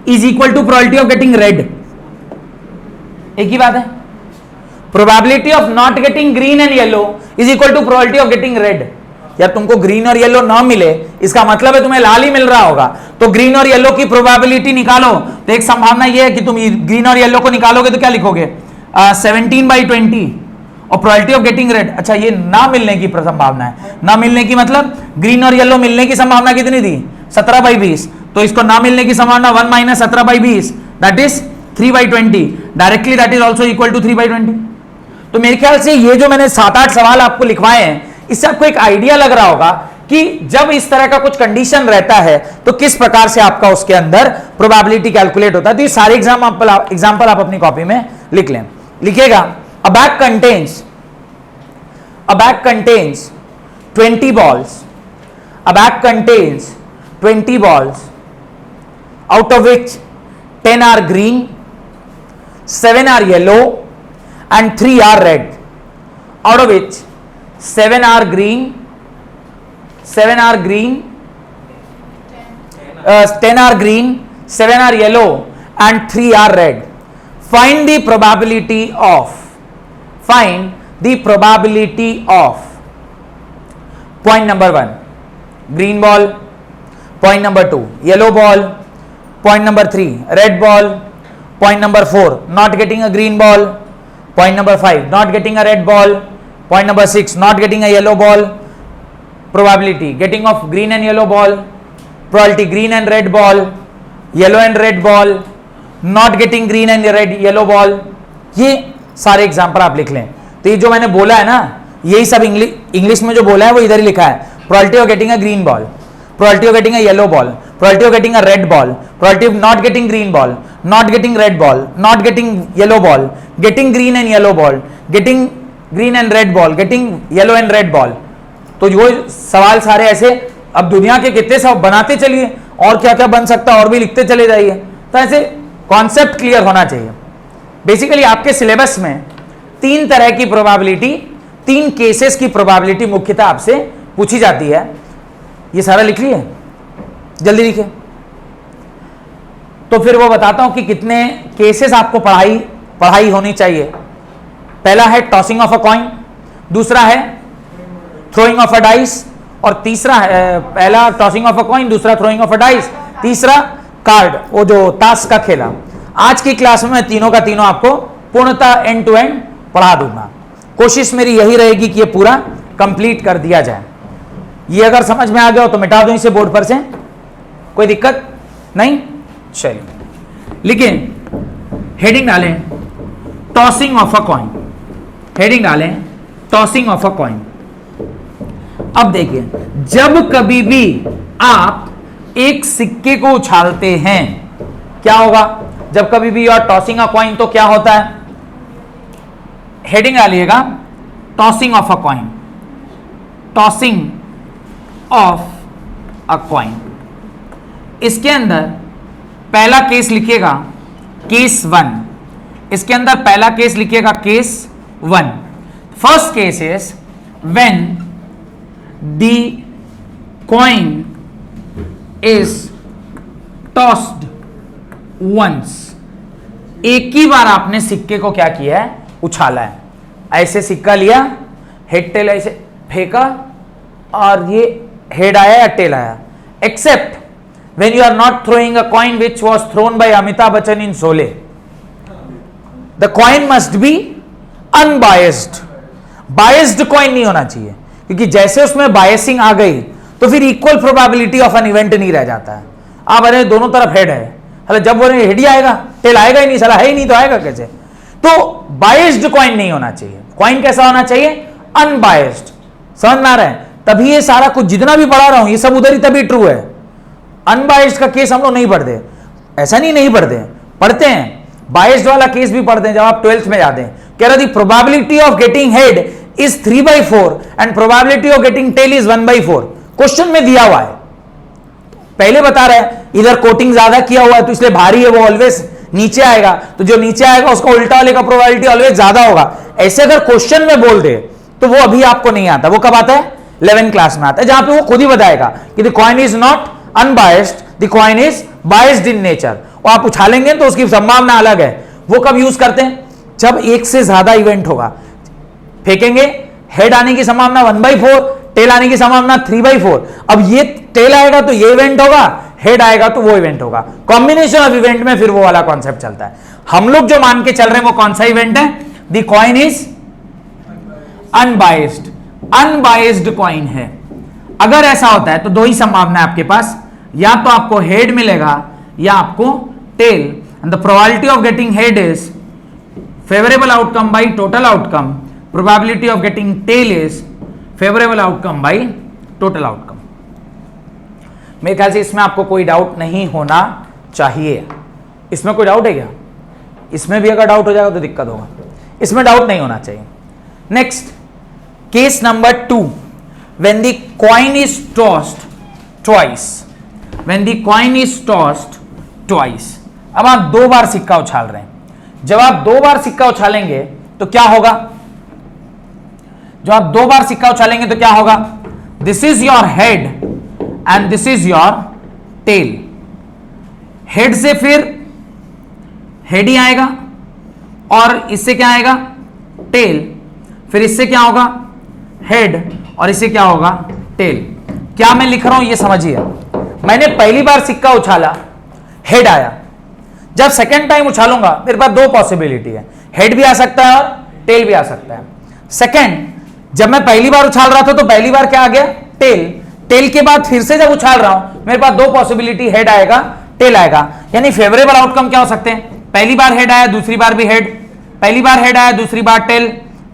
is equal to probability of getting red. एक ही बात है। Probability of not getting green and yellow is equal to probability of getting red. या तुमको ग्रीन और येलो ना मिले, इसका मतलब है तुम्हें लाल ही मिल रहा होगा, तो ग्रीन और येलो की प्रोबेबिलिटी निकालो। तो एक संभावना यह है कि तुम ग्रीन और येलो को निकालोगे तो क्या लिखोगे 17/20, और प्रोबेबिलिटी ऑफ गेटिंग रेड, अच्छा ये ना मिलने की संभावना है, ना मिलने की मतलब ग्रीन और येलो मिलने की संभावना कितनी थी 17/20, तो इसको ना मिलने की संभावना 1 - 17/20 that is 3/20, directly that is also equal to 3/20। तो मेरे ख्याल से ये जो मैंने 7-8 सवाल आपको लिखवाए हैं, इससे आपको एक आइडिया लग रहा होगा कि जब इस तरह का कुछ कंडीशन रहता है तो किस प्रकार से आपका उसके अंदर प्रोबेबिलिटी कैलकुलेट होता है। तो ये सारे एग्जांपल आप अपनी कॉपी में लिख लें। लिखिएगा a bag contains 20 balls, a bag contains 20 balls out of which 10 are green, 7 are yellow and 3 are red, out of which 7 are green, 10 are green, 7 are yellow and 3 are red. Find the probability of point number 1 green ball, point number 2 yellow ball, point number 3 red ball, point number 4 not getting a green ball, point number 5 not getting a red ball, point number 6 not getting a yellow ball. Probability getting of green and yellow ball, probability green and red ball, yellow and red ball, not getting green and red yellow ball. ये सारे example आप लिख लें। तो ये जो मैंने बोला है ना, यही सब इंग्लिश में जो बोला है वो इधर ही लिखा है। Probability of getting a green ball, probability of getting a yellow ball, probability of getting a red ball, probability of not getting green ball, not getting red ball, not getting yellow ball, getting green and yellow ball, getting green and red ball, getting yellow and red ball. तो जो सवाल सारे ऐसे, अब दुनिया के कितने सब बनाते चलिए और क्या क्या बन सकता है और भी लिखते चले जाइए। तो ऐसे कॉन्सेप्ट क्लियर होना चाहिए। बेसिकली आपके सिलेबस में 3 तरह की प्रोबेबिलिटी, 3 केसेस की प्रोबेबिलिटी मुख्यतः आपसे पूछी जाती है। ये सारा लिख लिए, जल्दी लिखिए। तो फिर वो बताता हूं कि कितने केसेस आपको पढ़ाई होनी चाहिए। पहला है टॉसिंग ऑफ अ कॉइन, दूसरा है थ्रोइंग ऑफ अ डाइस, और तीसरा है, पहला टॉसिंग ऑफ अ कॉइन, दूसरा थ्रोइंग ऑफ अ डाइस, तीसरा कार्ड, वो जो ताश का खेला। आज की क्लास में मैं तीनों का तीनों आपको पूर्णतः एंड टू एंड पढ़ा दूंगा। कोशिश मेरी यही रहेगी कि ये पूरा कंप्लीट कर दिया जाए। ये अगर समझ में आ गया हो तो मिटा दूं इसे बोर्ड पर से, कोई दिक्कत नहीं। चलिए लिखिए, हेडिंग डालें tossing of a coin, heading डालें टॉसिंग ऑफ अ कॉइन। अब देखिए, जब कभी भी आप एक सिक्के को उछालते हैं, क्या होगा? जब कभी भी you are tossing a coin तो क्या होता है? हेडिंग डालिएगा tossing of a coin, tossing of a coin. इसके अंदर पहला केस लिखिएगा केस 1, इसके अंदर पहला केस लिखिएगा case 1। First case is when the coin is tossed once, एक ही बार आपने सिक्के को क्या किया है? उछाला है। ऐसे सिक्का लिया, हेड टेल ऐसे फेंका और ये हेड आया या टेल आया। Except when you are not throwing a coin which was thrown by Amitabh Bachchan in Sholay, the coin must be unbiased. Biased coin नहीं होना चाहिए, क्योंकि जैसे उसमें बायसिंग आ गई तो फिर equal probability of an event नहीं रह जाता है। आप अरे दोनों तरफ हेड है, अरे जब बोले हेड ही आएगा, टेल आएगा ही नहीं, साला है ही नहीं तो आएगा कैसे? तो बायस्ड कॉइन नहीं होना चाहिए। कॉइन कैसा होना चाहिए? अनबायस्ड। समझ में आ रहा है? तभी ये सारा कुछ जितना भी पढ़ा रहा हूं ये सब उधर ही तभी ट्रू है। अनबायस्ड का केस हम लोग नहीं पढ़ते, ऐसा नहीं पढ़ते, पढ़ते हैं। बायस्ड वाला केस भी पढ़ते हैं जब आप 12th में जाते हैं। कह रहा थी probability of getting head is 3/4 and probability of getting tail is 1/4। Question में दिया हुआ है, पहले बता रहा है इधर कोटिंग ज्यादा किया हुआ है तो इसलिए भारी है, वो ऑलवेज नीचे आएगा, तो जो नीचे आएगा उसका उल्टा वाले का प्रोबेबिलिटी ऑलवेज ज्यादा होगा। ऐसे अगर क्वेश्चन में बोल दे तो वो अभी आपको नहीं आता। वो कब आता है? 11th क्लास में आता है, जहां पे वो खुद ही बताएगा कि the coin is not unbiased, the coin is biased in nature. और आप उछालेंगे तो उसकी संभावना अलग है। वो कब यूज करते हैं? जब एक से ज्यादा इवेंट होगा। फेंकेंगे, हेड आने की संभावना 1/4, टेल आने की संभावना 3/4। अब ये टेल आएगा तो ये इवेंट होगा, हेड आएगा तो वो इवेंट होगा, कॉम्बिनेशन ऑफ इवेंट में फिर वो वाला कॉन्सेप्ट चलता है। हम लोग जो मान के चल रहे हैं वो कौन सा इवेंट है? The coin is unbiased, unbiased coin है। अगर ऐसा होता है तो दो ही संभावना है आपके पास, या तो आपको हेड मिलेगा या आपको tail, and the probability of getting head is favourable outcome by total outcome, probability of getting tail is favourable outcome by total outcome. मेरे ख्याल से इसमें आपको कोई डाउट नहीं होना चाहिए। इसमें कोई डाउट है क्या? इसमें भी अगर डाउट हो जाएगा तो दिक्कत होगा, इसमें डाउट नहीं होना चाहिए। Next, case number 2, when the coin is tossed twice, when the coin is tossed twice. अब आप 2 बार सिक्का उछाल रहे हैं। जब आप 2 बार सिक्का उछालेंगे तो क्या होगा? जब आप 2 बार सिक्का उछालेंगे तो क्या होगा? This is your head and this is your tail. Head से फिर हेड ही आएगा, और इससे क्या आएगा? टेल। फिर इससे क्या होगा? हेड, और इससे क्या होगा? टेल। क्या मैं लिख रहा हूं ये समझिए। मैंने पहली बार सिक्का उछाला, हेड आया। जब सेकेंड टाइम उछालूंगा मेरे पास 2 पॉसिबिलिटी है, हेड भी आ सकता है और टेल भी आ सकता है। सेकेंड, जब मैं पहली बार उछाल रहा था तो पहली बार क्या आ गया? टेल। टेल के बाद फिर से जब उछाल रहा हूं मेरे पास 2 पॉसिबिलिटी, हेड आएगा, टेल आएगा। यानी फेवरेबल आउटकम क्या हो सकते हैं? पहली बार हेड आया, दूसरी बार भी हेड, पहली बार हेड आया, दूसरी बार टेल,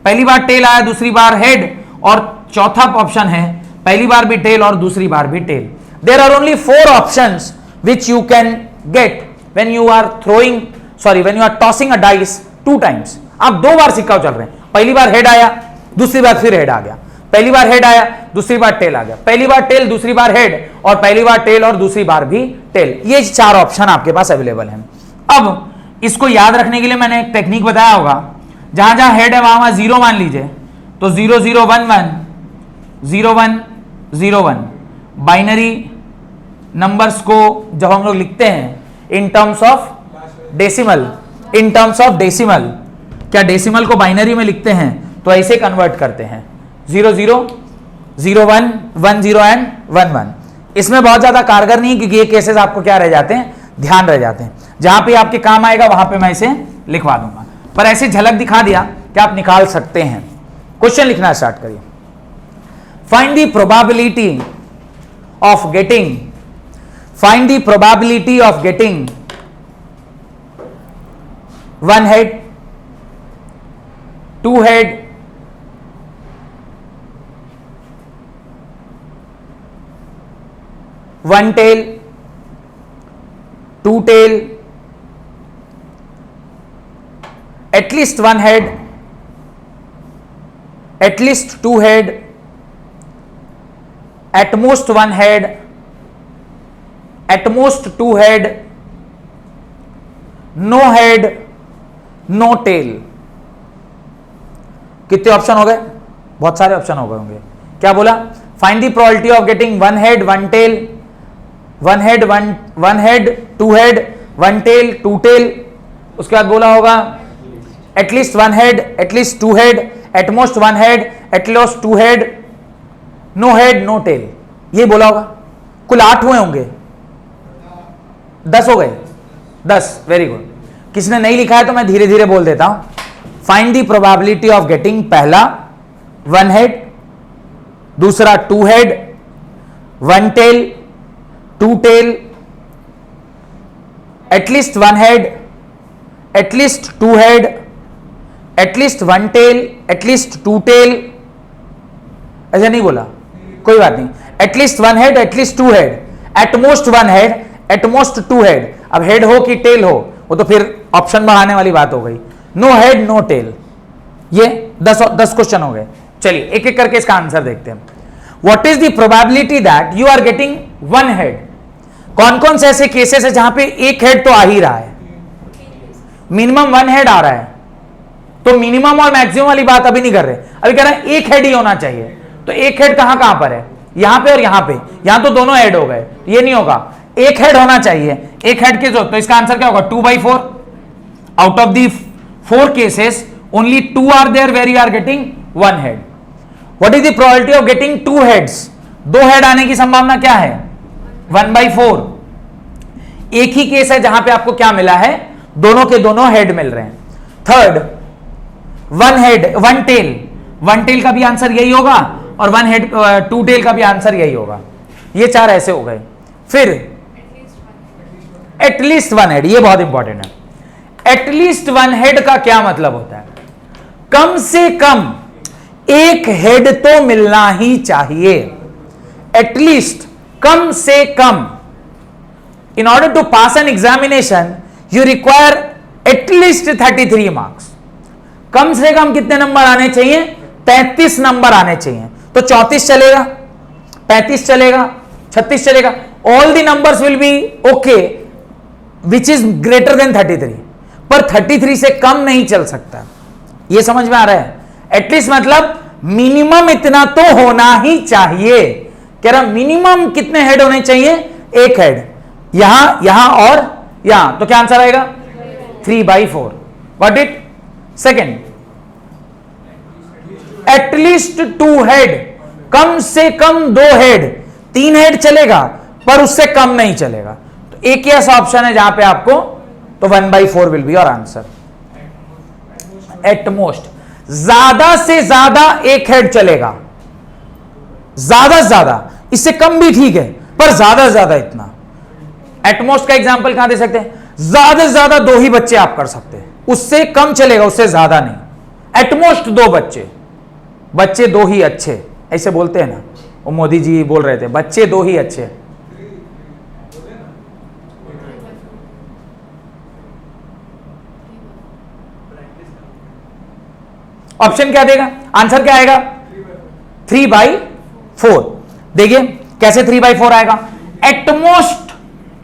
पहली बार टेल आया, दूसरी बार हेड, और चौथा ऑप्शन है पहली बार भी टेल और दूसरी बार भी tail. There are only 4 options which you can get when you are throwing, sorry, when you are tossing a dice 2 times. आप 2 बार सिक्का उछाल रहे हैं, पहली बार हेड आया, दूसरी बार फिर हेड आ गया, पहली बार हेड आया, दूसरी बार टेल आ गया, पहली बार टेल, दूसरी बार हेड, और पहली बार टेल और दूसरी बार भी टेल। ये 4 ऑप्शन आपके पास अवेलेबल हैं। अब इसको याद रखने के लिए मैंने एक टेक्निक बताया होगा, जहां जहां हेड है वहां वहां 0 मान लीजिए, तो 0 0 1 1 0 1 0 1। बाइनरी नंबर्स को जब हम लोग लिखते हैं इन terms of decimal, in terms of decimal, क्या डेसिमल को बाइनरी में लिखते हैं तो ऐसे कन्वर्ट करते हैं 0 0 0 1 1 0 एंड 1 1। इसमें बहुत ज्यादा कारगर नहीं, क्योंकि ये केसेस आपको क्या रह जाते हैं? ध्यान रह जाते हैं। जहां पे आपके काम आएगा वहां पे मैं इसे लिखवा दूंगा, पर ऐसे झलक दिखा दिया कि आप निकाल सकते हैं। क्वेश्चन लिखना स्टार्ट करिए। Find the probability of getting, find the probability of getting 1 head, 2 head, 1 tail, 2 tail, at least 1 head, at least 2 head, at most 1 head, at most 2 head, no head, no tail। कितने option हो गए? बहुत सारे option हो गए होंगे। क्या बोला? Find the probability of getting 1 head 1 tail, 1 head 1 head 2 head 1 tail 2 tail. उसके बाद बोला होगा at least 1 head, at least 2 head, at most 1 head, at least 2 head, no head, no tail। ये बोला होगा। कुल 8 हुए होंगे, 10 हो गए, 10। Very good. किसने नहीं लिखा है तो मैं धीरे धीरे बोल देता हूं। Find the probability of getting, पहला 1 हेड, दूसरा 2 head, 1 tail, 2 tail, at least 1 head, at least 2 head, at least 1 tail, at least 2 tail. ऐसा नहीं बोला, कोई बात नहीं। At least 1 head, at least 2 head, at most 1 head, at most 2 head. अब हेड हो कि टेल हो वो तो फिर ऑप्शन बढ़ाने वाली बात हो गई। No head no tail. ये 10 क्वेश्चन हो गए। चलिए एक एक करके इसका आंसर देखते हैं। What is the probability that you are getting 1 head? कौन कौन से ऐसे केसेस है जहां पे 1 हेड तो आ ही रहा है? मिनिमम 1 हेड आ रहा है, तो मिनिमम और मैक्सिमम वाली बात अभी नहीं कर रहे, अभी कह रहे हैं 1 हेड ही होना चाहिए। तो 1 हेड कहां कहां पर है? यहां पे और यहां पे। यहां तो दोनों हेड हो गए, ये नहीं होगा। 1 हेड होना चाहिए। 1 हेड के जो, तो इसका आंसर क्या होगा? 2/4। Out of the 4 cases only 2 are there where you are getting 1 head. What is the probability of getting 2 heads? 2 head आने की संभावना क्या है? 1/4। एक ही केस है जहां पे आपको क्या मिला है, दोनों के दोनों हेड मिल रहे हैं। थर्ड, 1 हेड 1 टेल, 1 टेल का भी आंसर यही होगा और 1 हेड 2 टेल का भी आंसर यही होगा। ये 4 ऐसे हो गए। फिर एटलीस्ट 1 हेड, ये बहुत इंपॉर्टेंट है। एटलीस्ट 1 हेड का क्या मतलब होता है? कम से कम एक हेड तो मिलना ही चाहिए। एटलीस्ट, कम से कम। In order to pass an examination you require at least 33 marks. कम से कम कितने नंबर आने चाहिए? 33 नंबर आने चाहिए। तो 34 चलेगा, 35 चलेगा, 36 चलेगा। All the numbers will be okay which is greater than 33, पर 33 से कम नहीं चल सकता। यह समझ में आ रहा है? एटलीस्ट मतलब मिनिमम इतना तो होना ही चाहिए। कह रहा मिनिमम कितने हेड होने चाहिए? एक हेड, यहां और यहां। तो क्या आंसर आएगा? 3/4। What it? Second, at least 2 head, कम से कम 2 हेड। 3 हेड चलेगा पर उससे कम नहीं चलेगा। तो एक ही ऐसा ऑप्शन है जहां पे आपको, तो 1/4 will be your answer. At most, ज्यादा से ज्यादा एक हेड चलेगा, ज्यादा से ज्यादा, इससे कम भी ठीक है पर ज्यादा से ज्यादा इतना। एटमोस्ट का एग्जांपल कहां दे सकते हैं? ज्यादा से ज्यादा 2 ही बच्चे आप कर सकते हैं, उससे कम चलेगा, उससे ज्यादा नहीं। एटमोस्ट 2 बच्चे, बच्चे 2 ही अच्छे, ऐसे बोलते हैं ना, वो मोदी जी बोल रहे थे बच्चे 2 ही अच्छे। ऑप्शन क्या देगा? आंसर क्या आएगा? 3/4। देखिए कैसे 3/4 आएगा। एटमोस्ट,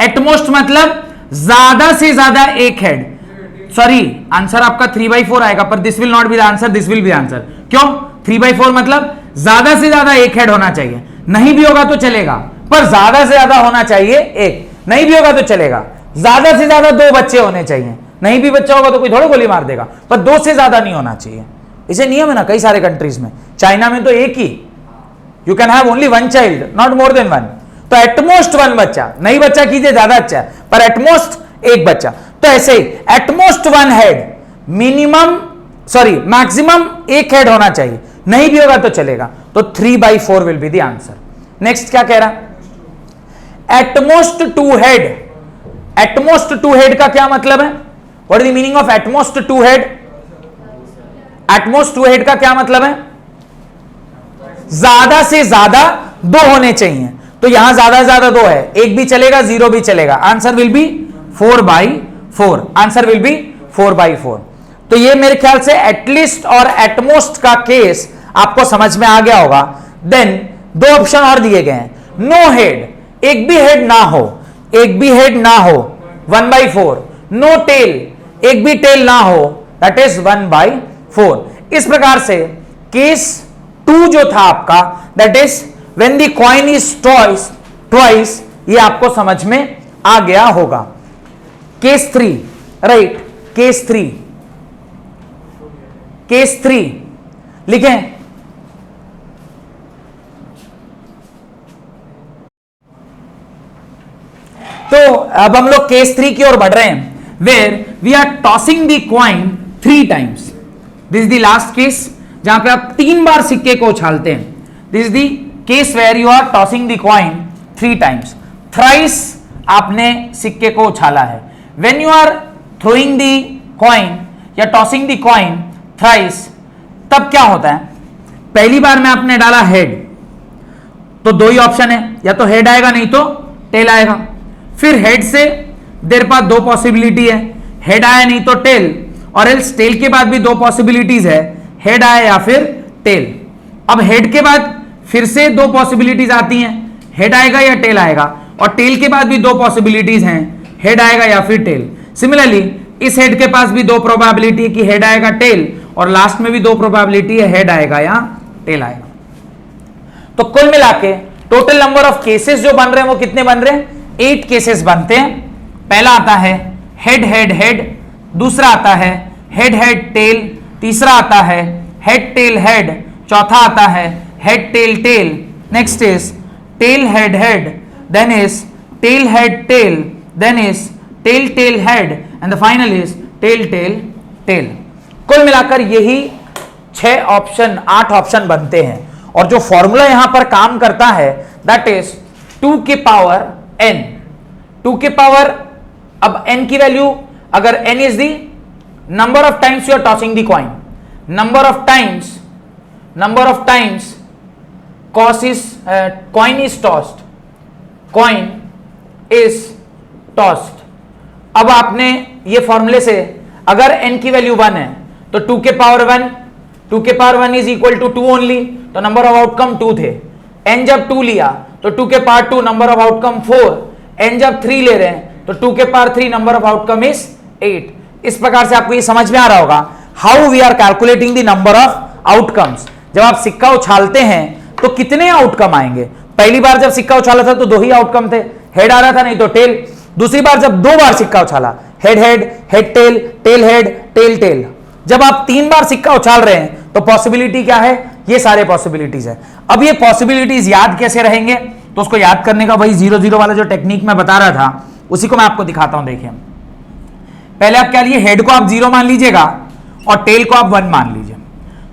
एटमोस्ट मतलब ज्यादा से ज्यादा एक हेड। सॉरी, आंसर आपका 3/4 आएगा, पर this will not be the answer, this will be answer. क्यों? 3/4 मतलब ज्यादा से ज्यादा एक हेड होना चाहिए। नहीं भी होगा तो चलेगा, पर ज्यादा से ज्यादा होना चाहिए एक। नहीं भी होगा तो चलेगा। ज्यादा से ज्यादा 2 बच्चे होने चाहिए। नहीं भी बच्चा होगा तो कोई थोड़ा गोली मार देगा, पर 2 से ज्यादा नहीं होना चाहिए। इसे नियम है ना कई सारे कंट्रीज में। चाइना में तो एक ही, you can have only 1 child, not more than 1। तो एटमोस्ट 1 बच्चा, नहीं बच्चा कीजिए ज्यादा अच्छा है, पर एटमोस्ट एक बच्चा। तो ऐसे ही at most 1 head, minimum sorry maximum एक हेड होना चाहिए। नहीं भी होगा तो चलेगा। तो 3/4 will be the answer. Next क्या कह रहा? At most 2 head. एटमोस्ट 2 हेड का क्या मतलब है? What is the meaning of at most 2 head? At most 2 head का क्या मतलब है? ज्यादा से ज्यादा 2 होने चाहिए। तो यहां ज्यादा से ज्यादा 2 है, एक भी चलेगा, 0 भी चलेगा। Answer will be 4/4। Answer will be 4/4। तो ये मेरे ख्याल से एटलीस्ट और एटमोस्ट का केस आपको समझ में आ गया होगा। देन 2 ऑप्शन और दिए गए हैं। नो हेड, एक भी हेड ना हो, एक भी हेड ना हो, 1/4। नो टेल, एक भी टेल ना हो, दैट इज 1/4। इस प्रकार से केस 2 जो था आपका, that is when the coin is twice, ये आपको समझ में आ गया होगा। केस 3, राइट, केस 3, केस 3 लिखें। तो अब हम लोग केस 3 की ओर बढ़ रहे हैं, where we are tossing the coin 3 times. This is the last case जहां पे आप 3 बार सिक्के को उछालते हैं। This is the case where you are tossing the coin 3 times. Thrice आपने सिक्के को उछाला है। When you are throwing the coin या टॉसिंग द कॉइन थ्राइस, तब क्या होता है? पहली बार में आपने डाला हेड, तो 2 ही ऑप्शन है, या तो हेड आएगा नहीं तो टेल आएगा। फिर हेड से देर पास 2 पॉसिबिलिटी है, हेड आया नहीं तो टेल, और एल्स टेल के बाद भी 2 पॉसिबिलिटीज है, हेड आया या फिर टेल। अब हेड के बाद फिर से 2 पॉसिबिलिटीज आती हैं, हेड आएगा या टेल आएगा, और टेल के बाद भी 2 पॉसिबिलिटीज हैं, हेड आएगा या फिर टेल। सिमिलरली इस हेड के पास भी 2 प्रोबेबिलिटी है कि हेड आएगा टेल, और लास्ट में भी 2 प्रोबेबिलिटी है हेड आएगा या टेल आएगा। तो कुल मिला के टोटल नंबर ऑफ केसेस जो बन रहे हैं वो कितने बन रहे हैं? 8 केसेस बनते हैं। पहला आता है हेड हेड हेड, दूसरा आता है हेड हेड टेल, तीसरा आता है हेड टेल हेड, चौथा आता है head tail tail, next is tail head head, then is tail head tail, then is tail tail head and the final is tail tail tail. कुल मिलाकर यही 6 option 8 option बनते हैं और जो फॉर्मूला यहां पर काम करता है दैट इज 2 के पावर n। 2 के पावर, अब n की वैल्यू, अगर n is the number of times you are tossing the coin, number of times coin is tossed, coin is tossed. अब आपने ये फॉर्मूले से अगर n की वैल्यू 1 है तो 2 के पावर 1, 2 के power 1 is equal to 2 only, तो नंबर ऑफ आउटकम 2 थे। n जब 2 लिया तो 2 के power 2 number of outcome 4, n जब 3 ले रहे हैं तो 2 के power 3 number of outcome is 8। इस प्रकार से आपको ये समझ में आ रहा होगा how we are calculating the number of outcomes. जब आप सिक्का उछालते हैं तो कितने आउटकम आएंगे? पहली बार जब सिक्का उछाला था तो 2 ही आउटकम थे, हेड आ रहा था नहीं तो टेल। दूसरी बार जब 2 बार सिक्का उछाला, head head, head tail, tail head, tail tail. जब आप 3 बार सिक्का उछाल रहे हैं तो पॉसिबिलिटी क्या है? ये सारे पॉसिबिलिटीज है। अब ये पॉसिबिलिटीज याद कैसे रहेंगे? तो उसको याद करने का वही 0-0 वाला जो टेक्निक मैं बता रहा था उसी को मैं आपको दिखाता हूं। देखिए, पहले आप क्या लिए, हेड को आप 0 मान लीजिएगा और टेल को आप 1 मान लीजिए।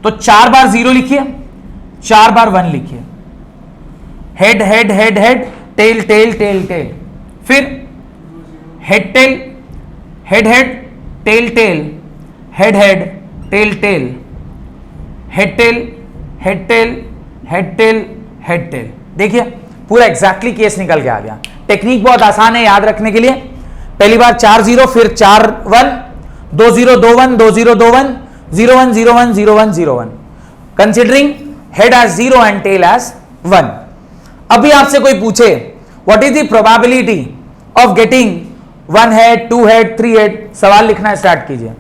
तो 4 बार 0 लिखिए, 4 बार 1 लिखिए, head head head head, tail tail tail tail, फिर head tail, head head, tail tail, head head, tail tail, head tail, head tail, head tail, head tail. देखिए पूरा एग्जैक्टली केस निकल के आ गया। टेक्निक बहुत आसान है याद रखने के लिए। पहली बार 4 0, फिर 4 1, 2 0 2 1, 2 0 2 1, 0 1 0 1 0 1 0 1, considering head as 0 and tail as 1। अभी आपसे कोई पूछे what is the probability of getting 1 head, 2 head, 3 head, सवाल लिखना स्टार्ट कीजिए।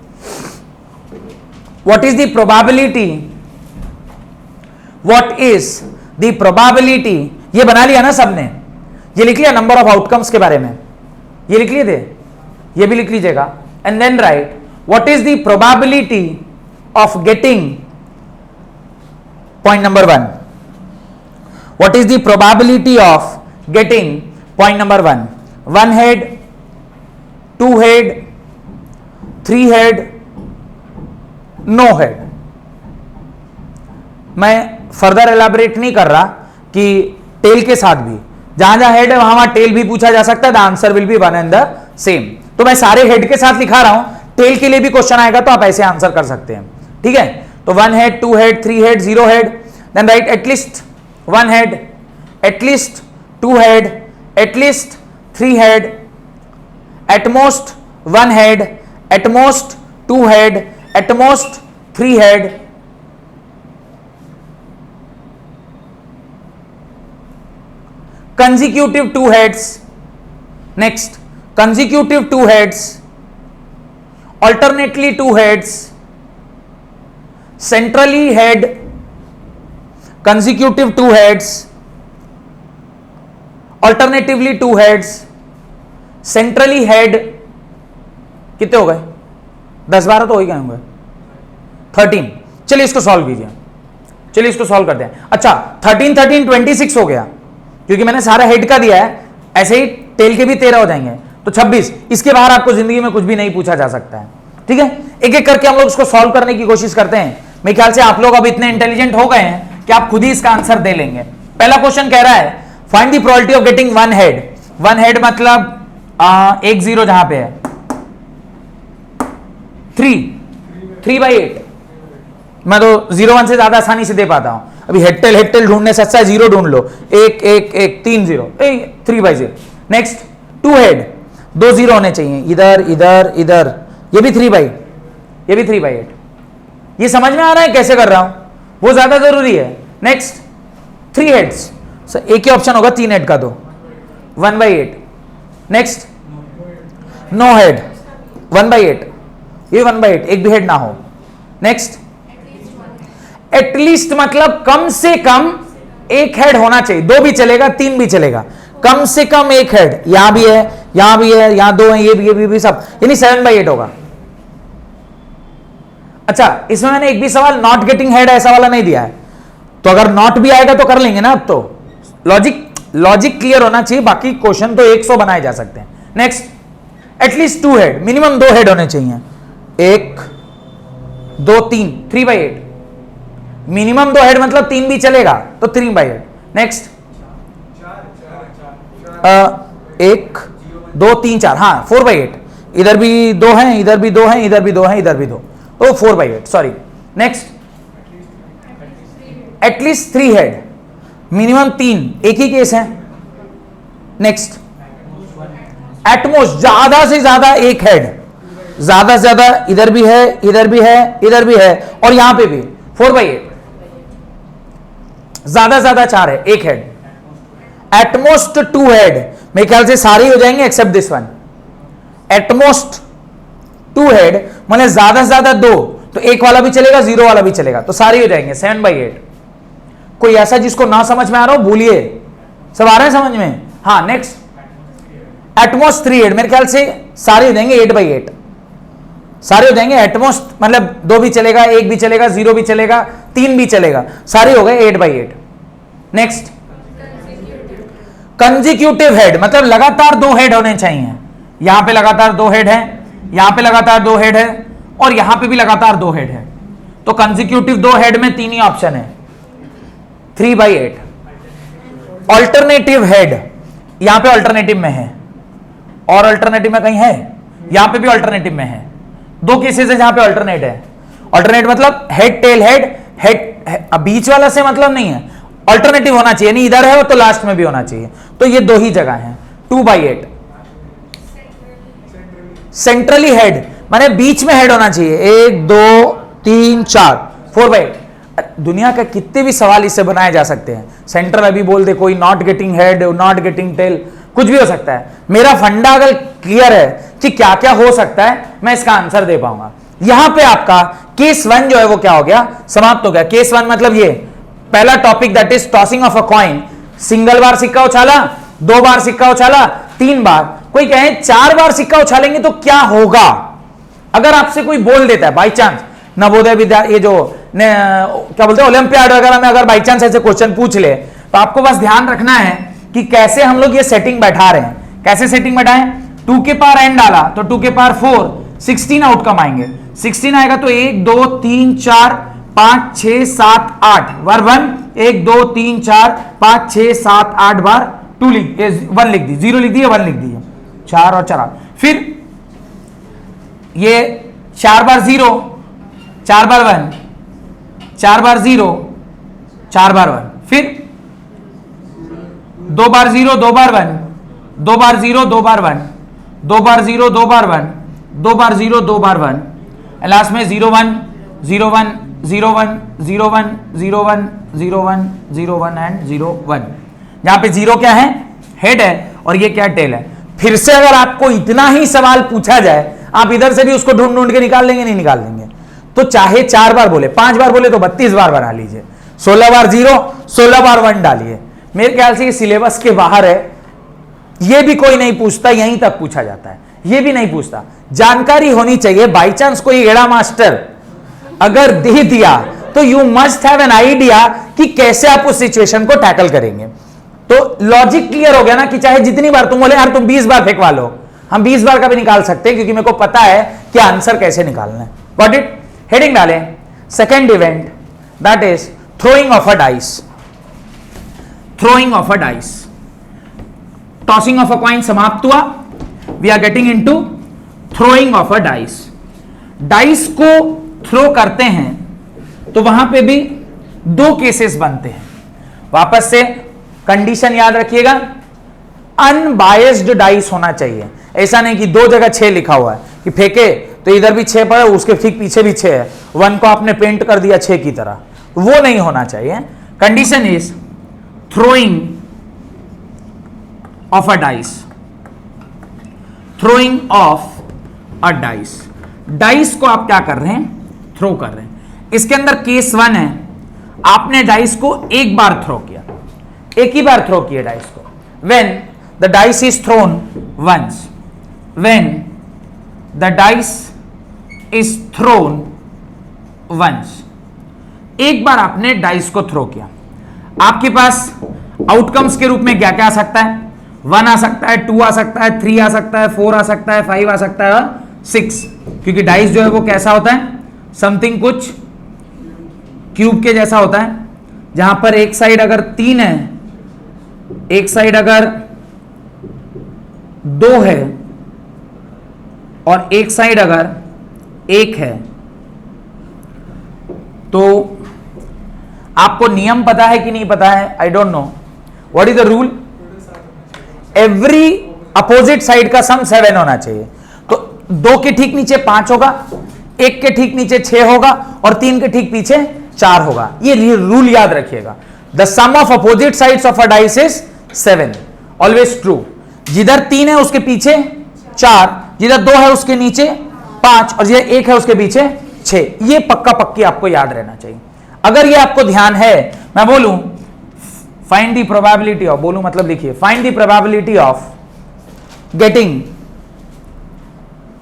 What is the probability, what is the probability, ये बना लिया ना सबने, ये लिख लिया नंबर ऑफ आउटकम्स के बारे में, ये लिख लिए थे, ये भी लिख लीजिएगा। And then write what is the probability of getting, point number 1, what is the probability of getting, point number 1, 1 head, 2 head, 3 head, no head. मैं फर्दर एलाबोरेट नहीं कर रहा कि टेल के साथ भी जहां जहां हेड है वहां टेल भी पूछा जा सकता है, the answer will be one and the same. तो मैं सारे हेड के साथ लिखा रहा हूं, टेल के लिए भी क्वेश्चन आएगा तो आप ऐसे आंसर कर सकते हैं। ठीक है, तो 1 head, 2 head, 3 head, 0 head, then write at least 1 head, at least 2 head, at least 3 head, at most 1 head, at most 2 head, at most 3 head, consecutive 2 heads, next consecutive 2 heads, alternately 2 heads, centrally head, consecutive 2 heads, alternatively 2 heads, centrally head. कितने हो गए? 10-12 तो हो ही गए होंगे, 13। चलिए इसको solve कीजिए, चलिए इसको सॉल्व करते हैं। अच्छा 13 13 26 हो गया क्योंकि मैंने सारा हेड का दिया है, ऐसे ही टेल के भी 13 हो जाएंगे तो 26। इसके बाहर आपको जिंदगी में कुछ भी नहीं पूछा जा सकता है। ठीक है, एक एक करके हम लोग इसको सॉल्व करने की कोशिश करते हैं। मेरे ख्याल से आप लोग अब इतने इंटेलिजेंट हो गए हैं कि आप खुद ही इसका आंसर दे लेंगे। पहला क्वेश्चन कह रहा है find the probability of getting 1 head. 1 head मतलब 1 0 जहां पे है, 3/8। मैं तो 0 1 से ज्यादा आसानी से दे पाता हूं। अभी हेड टेल ढूंढने से अच्छा 0 ढूंढ लो, 1 1 1 3 0, 3/0। नेक्स्ट 2 हेड, 2 0 होने चाहिए, इधर इधर इधर, ये भी 3/8। ये समझ में आ रहा है कैसे कर रहा हूं, वो ज्यादा जरूरी है। नेक्स्ट 3 हेड्स, एक ही ऑप्शन होगा 3 हेड का, तो 1/8। नेक्स्ट नो हेड, 1/8, ये 1/8, एक भी हेड ना हो। नेक्स्ट एटलीस्ट मतलब कम से कम एक हेड होना चाहिए, 2 भी चलेगा 3 भी चलेगा, कम से कम एक हेड। यहां भी है, यहां भी है, यहां 2 है, ये भी सब, यानी 7/8 होगा। अच्छा इसमें मैंने एक भी सवाल नॉट गेटिंग हेड ऐसा वाला नहीं दिया है, तो अगर नॉट भी आएगा तो कर लेंगे ना। अब तो लॉजिक क्लियर होना चाहिए, बाकी क्वेश्चन तो 100 बनाए जा सकते हैं। Next, at least 2 head, minimum 2 head होने चाहिए। 1 2 3, 3/8। मिनिमम 2 हेड मतलब 3 भी चलेगा तो 3/8। नेक्स्ट, 1 2 3 4, हाँ 4/8। इधर भी 2 हैं, इधर भी 2 हैं, इधर भी 2 हैं, इधर भी 2, तो 4/8, sorry. Next, at least 3 head, minimum 3, एक ही केस है। नेक्स्ट, एटमोस्ट ज्यादा से ज्यादा 1 हेड, ज्यादा से ज्यादा इधर भी है, इधर भी है, इधर भी है, और यहां पे भी 4/8। ज्यादा से ज्यादा 4 है, 1 हेड। एटमोस्ट 2 हेड, मेरे ख्याल से सारे हो जाएंगे except this one. At most 2 head मतलब ज्यादा से ज्यादा 2, तो 1 वाला भी चलेगा, 0 वाला भी चलेगा, तो सारे हो जाएंगे 7/8। कोई ऐसा जिसको ना समझ में आ रहा हो भूलिए, सब आ रहा है समझ में? हाँ। नेक्स्ट, एटमोस्ट 3 हेड, मेरे ख्याल से सारे हो जाएंगे 8/8, सारे हो जाएंगे। एटमोस्ट मतलब 2 भी चलेगा, 1 भी चलेगा, 0 भी चलेगा, 3 भी चलेगा, सारे हो गए 8/8। नेक्स्ट, कंजिक्यूटिव हेड मतलब लगातार 2 हेड होने चाहिए। यहां पे लगातार 2 हेड है, यहां पे लगातार 2 हेड है, और यहां पे भी लगातार 2 हेड है, तो कंजिक्यूटिव 2 हेड में 3 ही ऑप्शन है, 3/8। ऑल्टरनेटिव हेड, यहां पे ऑल्टरनेटिव में है, और ऑल्टरनेटिव में कहीं है, यहां पे भी ऑल्टरनेटिव में है। 2 केसेस है जहां पे ऑल्टरनेट है। ऑल्टरनेट मतलब हेड टेल हेड, बीच वाला से मतलब नहीं है, ऑल्टरनेटिव होना चाहिए, नहीं इधर है तो लास्ट में भी होना चाहिए। तो ये 2 ही जगह है, 2/8। सेंट्रली हेड माने बीच में हेड होना चाहिए, 1 2 3 4, 4/8। दुनिया का कितने भी सवाल इससे बनाए जा सकते हैं। सेंट्रल अभी बोल दे कोई, not getting head, not getting tail, कुछ भी हो सकता है। मेरा फंडा अगर क्लियर है कि क्या क्या हो सकता है, मैं इसका आंसर दे पाऊंगा। यहां पे आपका केस 1 जो है वो क्या हो गया, समाप्त हो गया। केस 1 मतलब ये पहला topic, that is tossing of a coin. Single बार सिक्का उछाला, 2 बार सिक्का उछाला, 3 बार, कोई कहे 4 बार सिक्का उछालेंगे तो क्या होगा। अगर आपसे कोई बोल देता है बाई चांस, नवोदय विद्या ये जो क्या बोलते हैं ओलंपियाड वगैरह में, अगर बाई चांस ऐसे क्वेश्चन पूछ ले, तो आपको बस ध्यान रखना है कि कैसे हम लोग ये सेटिंग बैठा रहे हैं। कैसे सेटिंग बैठाएं, 2 के पावर n डाला तो 2 के पावर 4, 16 आउटकम आएंगे। 16 आएगा तो 1 2 3 4 5 6 7 8 बार 1, 1 2 3 4 5 6 7 8 बार 2 लिख 1 लिख दी, 0 लिख दी, 1 लिख दी, 4 और 4। फिर ये 4 बार 0, 4 बार 1, 4 बार 0, 4 बार 1, फिर 2 बार 0, 2 बार 1, 2 बार 0, 2 बार 1, 2 बार 0, 2 बार 1, 2 बार 0, 2 बार 1, लास्ट में 0 1 0 1 0 1 0 1 0 1 0 1 0 1 एंड 0 1। यहां पे 0 क्या है, हेड है, और ये क्या टेल है। फिर से अगर आपको इतना ही सवाल पूछा जाए, आप इधर से भी उसको ढूंढ ढूंढ के निकाल लेंगे, नहीं निकाल लेंगे। तो चाहे 4 बार बोले, 5 बार बोले तो 32 बार बना लीजिए, 16 बार 0, 16 बार 1 डालिए। मेरे ख्याल से ये सिलेबस के बाहर है, ये भी कोई नहीं पूछता, यहीं तक पूछा जाता है, ये भी नहीं पूछता। जानकारी होनी चाहिए, बाई चांस कोई एड़ा मास्टर अगर दे दिया तो you must have an idea कि कैसे आप उस सिचुएशन को टैकल करेंगे। तो लॉजिक क्लियर हो गया ना, कि चाहे जितनी बार तुम बोले यार तुम 20 बार फेंकवा लो, हम 20 बार का भी निकाल सकते हैं, क्योंकि मेरे को पता है कि आंसर कैसे निकालना है। Got it. हेडिंग डालें, second event that is throwing of a dice. Throwing of a dice, tossing of a coin समाप्त हुआ, we are getting into throwing of a dice. Dice को थ्रो करते हैं तो वहां पे भी 2 केसेस बनते हैं। वापस से कंडीशन याद रखिएगा, अनबायस्ड डाइस होना चाहिए। ऐसा नहीं कि 2 जगह 6 लिखा हुआ है कि फेंके तो इधर भी 6 पड़ा, उसके ठीक पीछे भी 6 है, 1 को आपने पेंट कर दिया 6 की तरह, वो नहीं होना चाहिए। Condition is throwing of a dice, throwing of a dice. Dice को आप क्या कर रहे हैं, थ्रो कर रहे हैं। इसके अंदर केस 1 है, आपने डाइस को एक बार थ्रो किया, एक ही बार थ्रो किया डाइस को। When the dice is thrown once, when the dice is thrown once, एक बार आपने डाइस को थ्रो किया। आपके पास आउटकम्स के रूप में क्या क्या आ सकता है? 1 आ सकता है, 2 आ सकता है, 3 आ सकता है, 4 आ सकता है, 5 आ सकता है और 6, क्योंकि डाइस जो है वो कैसा होता है? समथिंग कुछ क्यूब के जैसा होता है, जहां पर एक साइड अगर 3 है, एक साइड अगर 2 है और एक साइड अगर 1 है। तो आपको नियम पता है कि नहीं पता है? I don't know. What is the rule? Every opposite side का सम 7 होना चाहिए। तो 2 के ठीक नीचे 5 होगा, 1 के ठीक नीचे 6 होगा और 3 के ठीक पीछे 4 होगा। ये रूल याद रखिएगा। The sum of opposite sides of a dice is 7, always true. जिधर 3 है उसके पीछे 4, जिधर 2 है उसके नीचे 5 और जिधर 1 है उसके पीछे 6। ये पक्का पक्की आपको याद रहना चाहिए। अगर ये आपको ध्यान है, मैं बोलूं फाइंड द प्रोबेबिलिटी ऑफ, बोलूं मतलब लिखिए, find the probability of getting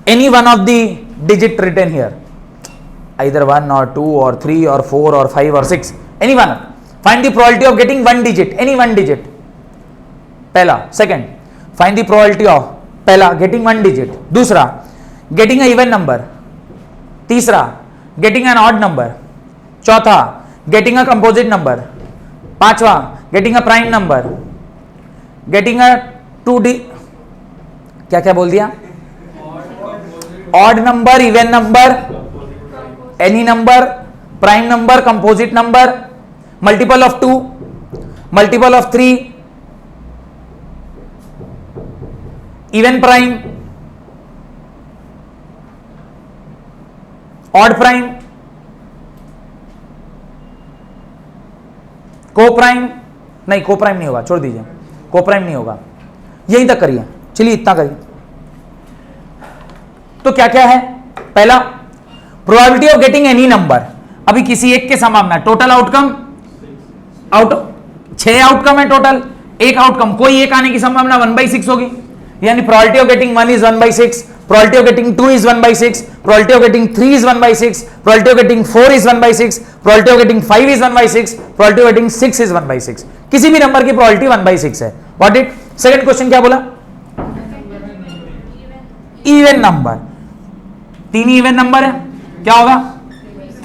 any one of the digit written here, either 1 or 2 or 3 or 4 or 5 or 6, any one. Find the probability of getting one digit, any one digit. पहला. Second, find the probability of पहला getting one digit. दूसरा getting a even number. तीसरा getting an odd number. चौथा getting a composite number. पांचवा getting a prime number. getting a 2D, क्या क्या बोल दिया? odd number, even number, any number, prime number, composite number, multiple of 2, multiple of 3, even prime, odd prime, को prime नहीं, को prime नहीं होगा, छोड़ दीजिए, को प्राइम नहीं होगा, यहीं तक करिए। चलिए इतना करिए। तो क्या क्या है? पहला probability of getting any number, अभी किसी एक के संभावना, टोटल आउटकम 6 आउटकम है टोटल, एक आउटकम कोई एक आने की संभावना 1/6 होगी, यानी probability of getting 1 is 1/6, probability of getting 2 is 1/6, probability of getting 3 is 1/6, probability of getting 4 is 1/6, probability of getting 5 is 1/6, probability of getting 6 is 1/6। किसी भी नंबर की प्रोबेबिलिटी 1/6 है। What it? सेकंड क्वेश्चन क्या बोला? इवन नंबर, 3 इवन नंबर है, क्या होगा?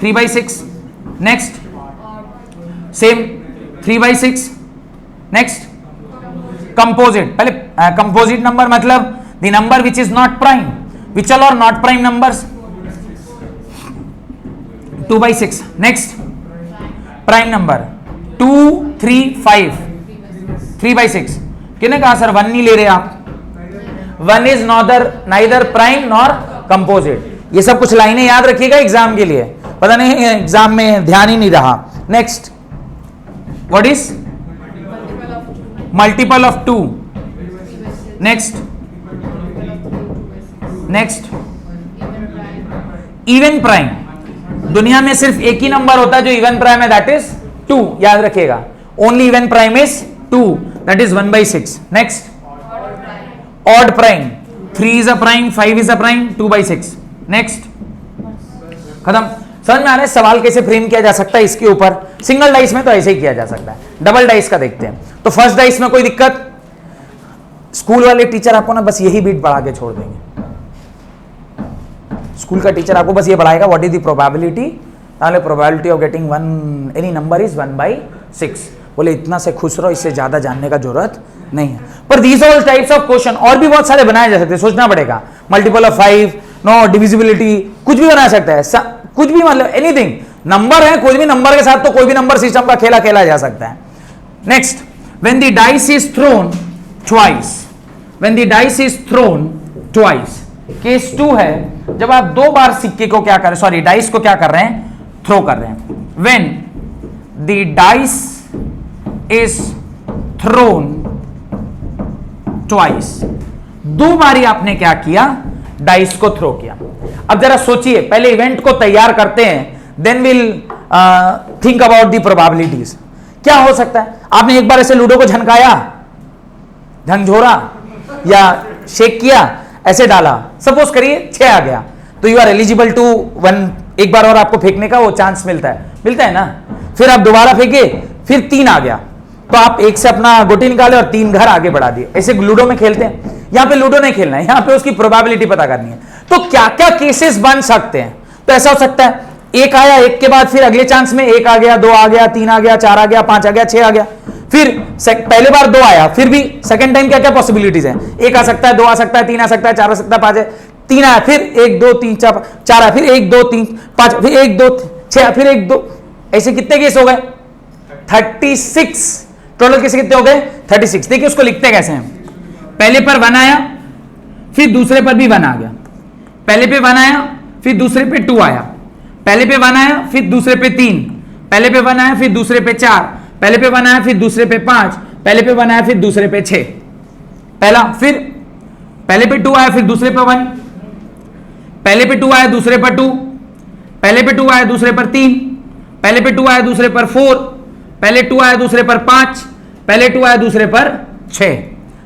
3/6। Next same 3/6। Next composite, पहले कंपोजिट नंबर मतलब the number which is not prime, which all are not prime numbers, 2/6। Next prime number 2, 3, 5, 3/6। किसने कहा सर 1 नहीं ले रहे आप? 1 is neither prime nor composite. ये सब कुछ लाइनें याद रखिएगा एग्जाम के लिए, पता नहीं एग्जाम में ध्यान ही नहीं रहा। Next what is multiple of 2। Next even prime, दुनिया में सिर्फ एक ही नंबर होता है जो इवन प्राइम है, दैट इज 2, याद रखिएगा। Only even prime is 2, that is 1/6। Next odd prime, 3 is a prime, 5 is a prime, 2/6। Next खत्म। समझ में आ रहा है सवाल कैसे फ्रेम किया जा सकता है इसके ऊपर? सिंगल डाइस में तो ऐसे ही किया जा सकता है, डबल डाइस का देखते हैं। तो फर्स्ट डाइस में कोई दिक्कत? स्कूल वाले टीचर आपको ना बस यही बीट बढ़ा के छोड़ देंगे। स्कूल का टीचर आपको बस ये बढ़ाएगा व्हाट इज द प्रोबेबिलिटी, ताले probability of getting one any number is 1/6। बोले इतना से खुश रहो, इससे ज्यादा जानने का जरूरत नहीं है। पर these all types of question और भी बहुत सारे बनाए जा सकते हैं, सोचना पड़ेगा। मल्टीपल ऑफ 5, नो डिविजिबिलिटी, कुछ भी बना सकता है, कुछ भी मतलब एनीथिंग। नंबर है, कोई भी नंबर के साथ तो कोई भी नंबर सिस्टम का खेला खेला जा सकता है। Next, when the dice is throne twice, when the dice is throne twice, case 2 है जब आप 2 बार सिक्के को क्या कर रहे हैं, सॉरी डाइस को क्या कर रहे हैं? थ्रो कर रहे हैं। When the dice is throne twice, 2 बारी आपने क्या किया? डाइस को थ्रो किया। अब जरा सोचिए, पहले इवेंट को तैयार करते हैं, then will think about the probabilities. क्या हो सकता है? आपने एक बार ऐसे लूडो को झनकाया, झंझोरा या शेक किया, ऐसे डाला, सपोज करिए 6 आ गया, तो यू आर एलिजिबल टू 1, एक बार और आपको फेंकने का वो चांस मिलता है ना। फिर आप दोबारा फेंके फिर 3 आ गया, तो आप 1 से अपना गोटी निकाले और 3 घर आगे बढ़ा दिए। ऐसे लूडो में खेलते हैं। यहां पे लूडो नहीं खेलना है, यहां पे उसकी प्रोबेबिलिटी पता करनी है। तो क्या क्या केसेस बन सकते हैं? तो ऐसा हो सकता है 1 आया, 1 के बाद फिर अगले चांस में 1 आ गया, 2 आ गया, 3 आ गया, 4 आ गया, 5 आ गया, 6 आ गया। फिर पहले बार 2 आया, फिर भी सेकंड टाइम क्या क्या पॉसिबिलिटीज है? 1 आ सकता है, 2 आ सकता है, 3 आ सकता है, 4 आ सकता है, 5 है, 3 आया, फिर 1 2 3 4 आया, फिर 1 2 3 5, फिर 1 2 6, फिर 1 2, ऐसे कितने केस हो गए? 36 टोटल। केस कितने हो गए? 36। देखिए उसको लिखते कैसे हैं। पहले पर 1 आया, फिर दूसरे पर भी 1 आ गया। पहले पे 1 आया, फिर दूसरे पे 2 आया। पहले पे 1 आया, फिर दूसरे पे 3। पहले पे 1 आया, फिर दूसरे पे 4। पहले पे 1 आया, फिर दूसरे पे 5। पहले पे 1 आया, फिर दूसरे पे 6। पहला, फिर पहले पे 2 आया, फिर दूसरे पे 1। पहले पे 2 आया, दूसरे पर 2। पहले पे 2 आया, दूसरे पर 3। पहले पे 2 आया, दूसरे पर 4। पहले 2 आया, दूसरे पर 5। पहले 2 आया, दूसरे पर 6।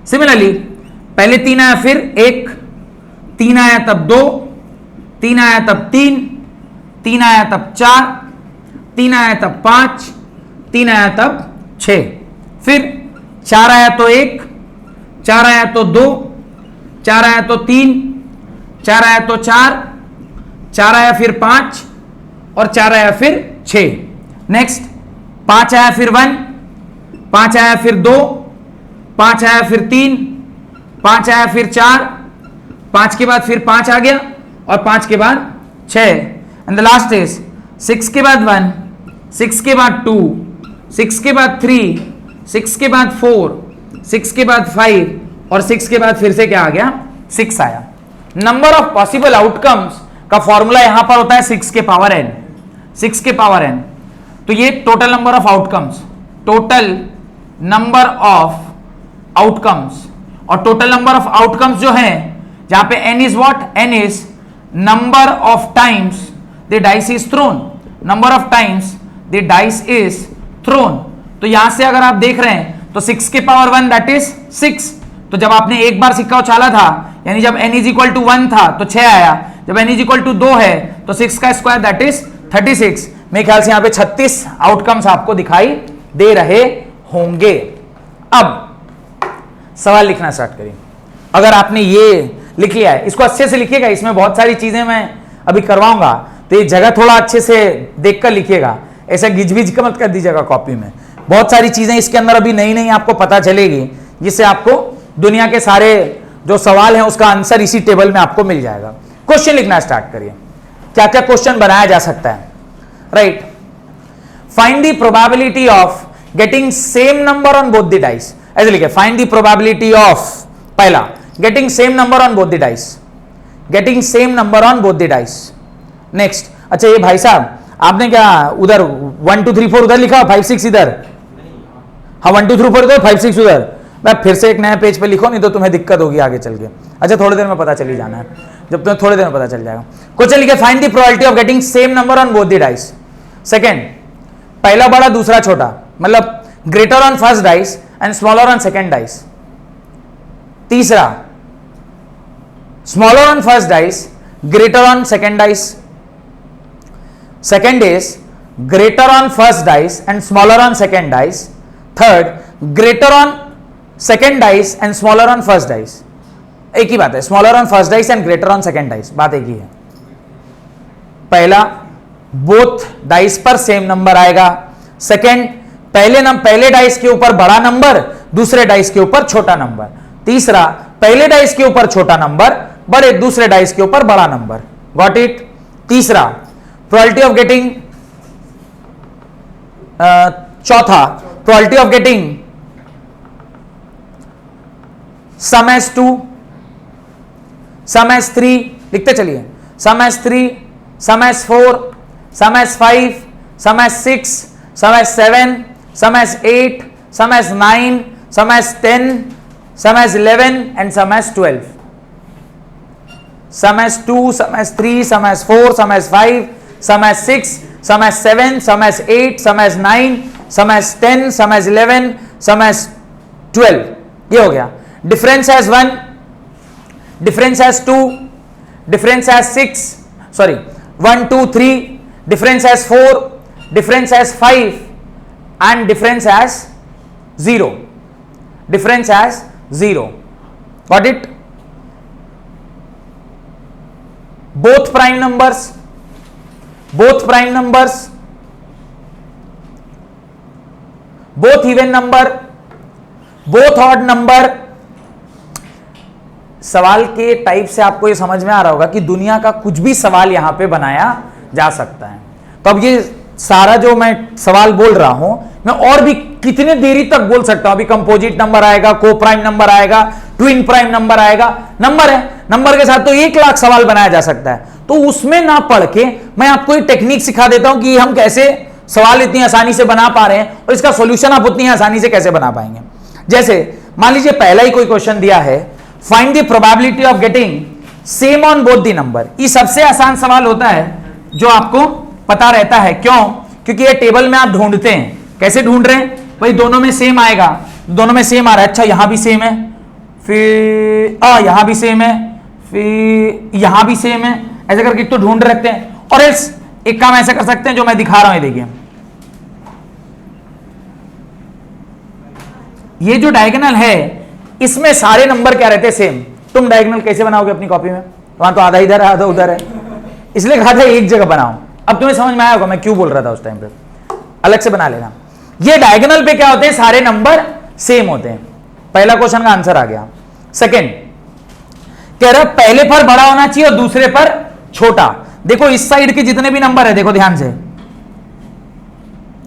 सिमिलरली पहले 3 आया, फिर 1, 3 आया तब 2, 3 आया तब 3, 3 आया तब 4, 3 आया तब 5, 3 आया तब 6। फिर 4 आया तो 1, 4 आया तो 2, 4 आया तो 3, 4 आया तो 4, 4 आया फिर 5 और 4 आया फिर 6। नेक्स्ट 5 आया फिर 1, 5 आया फिर 2, 5 आया फिर 3, 5 आया फिर 4, 5 के बाद फिर 5 आ गया और 5 के बाद 6। एंड द लास्ट इज 6 के बाद 1, 6 के बाद 2, 6 के बाद 3, 6 के बाद 4, 6 के बाद 5 और 6 के बाद फिर से क्या आ गया? 6 आया। नंबर ऑफ पॉसिबल आउटकम्स का फॉर्मूला यहां पर होता है 6 के पावर n, 6 के पावर n। तो ये total number of outcomes, total number of outcomes, और टोटल नंबर ऑफ आउटकम्स जो है जहां पे n is what? n is number of times the dice is throne, number of times the dice is throne. तो यहां से अगर आप देख रहे हैं तो 6 के पावर 1 दैट इज 6। तो जब आपने एक बार सिक्का उछाला था, यानी जब n इज इक्वल टू 1 था तो 6 आया। जब n इज इक्वल टू 2 है तो 6 का स्क्वायर दैट इज 36। मेरे ख्याल से यहां पे 36 आउटकम्स आपको दिखाई दे रहे होंगे। अब सवाल लिखना स्टार्ट करिए। अगर आपने ये लिख लिया है, इसको अच्छे से लिखिएगा, इसमें बहुत सारी चीजें मैं अभी करवाऊंगा, तो ये जगह थोड़ा अच्छे से देखकर लिखिएगा, ऐसा गिजबिज का मत कर दीजिएगा कॉपी में। बहुत सारी चीजें इसके अंदर अभी नई नई आपको पता चलेगी, जिससे आपको दुनिया के सारे जो सवाल हैं उसका आंसर इसी टेबल में आपको मिल जाएगा। क्वेश्चन लिखना स्टार्ट करिए। क्या क्या क्वेश्चन बनाया जा सकता है? Right, find the probability of getting same number on both the dice. ऐसे लिखे, फाइंड द प्रोबेबिलिटी ऑफ, पहला getting same number on both the dice, getting same number on both the dice. Next, अच्छा ये भाई साहब आपने क्या उधर 1 2 3 4 उधर लिखा, 5 6 इधर? हाँ 1 2 3 4 इधर, 5 6 उधर। मैं फिर से एक नया पेज पे लिखो, नहीं तो तुम्हें दिक्कत होगी आगे चल के। अच्छा थोड़ी देर में पता चली जाना है, जब तुम्हें थोड़ी देर में पता चल जाएगा। क्वेश्चन लिखे, find the probability of getting same number on both the dice. Second, पहला बड़ा दूसरा छोटा, मतलब greater on first dice and smaller on second dice. तीसरा, smaller on first dice, greater on second dice. Second is greater on first dice and smaller on second dice. Third, greater on second dice and smaller on first dice. एक ही बात है, smaller on first dice and greater on second dice, बात एक ही है। पहला, both dice पर same number आएगा। सेकंड, पहले डाइस के ऊपर बड़ा नंबर, दूसरे डाइस के ऊपर छोटा नंबर। तीसरा, पहले डाइस के ऊपर छोटा नंबर, बड़े दूसरे डाइस के ऊपर बड़ा नंबर। Got it? तीसरा, प्रोबेबिलिटी ऑफ गेटिंग, चौथा, probability of getting sum as 2, sum as 3, लिखते चलिए, sum as 3, sum as 4, sum as 5, sum as 6, sum as 7, sum as 8, sum as 9, sum as 10, sum as 11 and sum as 12। Sum as 2, sum as 3, sum as 4, sum as 5, sum as 6, sum as 7, sum as 8, sum as 9, sum as 10, sum as 11, sum as 12। ये हो गया। Difference as 1, difference as 2, difference as 6, sorry 1 2 3, difference as 4, difference as 5 and difference as 0. Difference as 0. Got it? Both prime numbers, both even number, both odd number. सवाल के type से आपको ये समझ में आ रहा होगा कि दुनिया का कुछ भी सवाल यहां पे बनाया जा सकता है। तो अब ये सारा जो मैं सवाल बोल रहा हूं, मैं और भी कितने देरी तक बोल सकता हूं। अभी कंपोजिट नंबर आएगा, को प्राइम नंबर आएगा, ट्विन प्राइम नंबर आएगा। नंबर है, नंबर के साथ तो 1 लाख सवाल बनाया जा सकता है। तो उसमें ना पढ़ के मैं आपको एक टेक्निक सिखा देता हूं कि हम कैसे सवाल इतनी आसानी से बना पा रहे हैं और इसका सॉल्यूशन आप उतनी आसानी से कैसे बना पाएंगे। जैसे मान लीजिए पहला ही कोई क्वेश्चन दिया है, find the probability of getting same on both the number. ये सबसे आसान सवाल होता है जो आपको पता रहता है। क्यों? क्योंकि ये टेबल में आप ढूंढते हैं। कैसे ढूंढ रहे हैं भाई? दोनों में सेम आएगा, दोनों में सेम आ रहा है। अच्छा यहां भी सेम है, फिर यहां भी सेम है, फिर यहां भी सेम है, ऐसे करके तो ढूंढ रखते हैं। और इस एक काम ऐसा कर सकते हैं जो मैं दिखा रहा हूं, ये देखिए, ये जो डायगोनल है इसमें सारे नंबर क्या रहते हैं? सेम। तुम डायगोनल कैसे बनाओगे अपनी कॉपी में? वहां तो आधा इधर है आधा उधर है, इसलिए कहा था एक जगह बनाओ। अब तुम्हें समझ में आया होगा मैं क्यों बोल रहा था उस टाइम पे, अलग से बना लेना। ये डायगोनल पे क्या होते हैं? सारे नंबर सेम होते हैं। पहला क्वेश्चन का आंसर आ गया। सेकंड कह रहा पहले पर बड़ा होना चाहिए और दूसरे पर छोटा। देखो इस साइड के जितने भी नंबर है, देखो ध्यान से,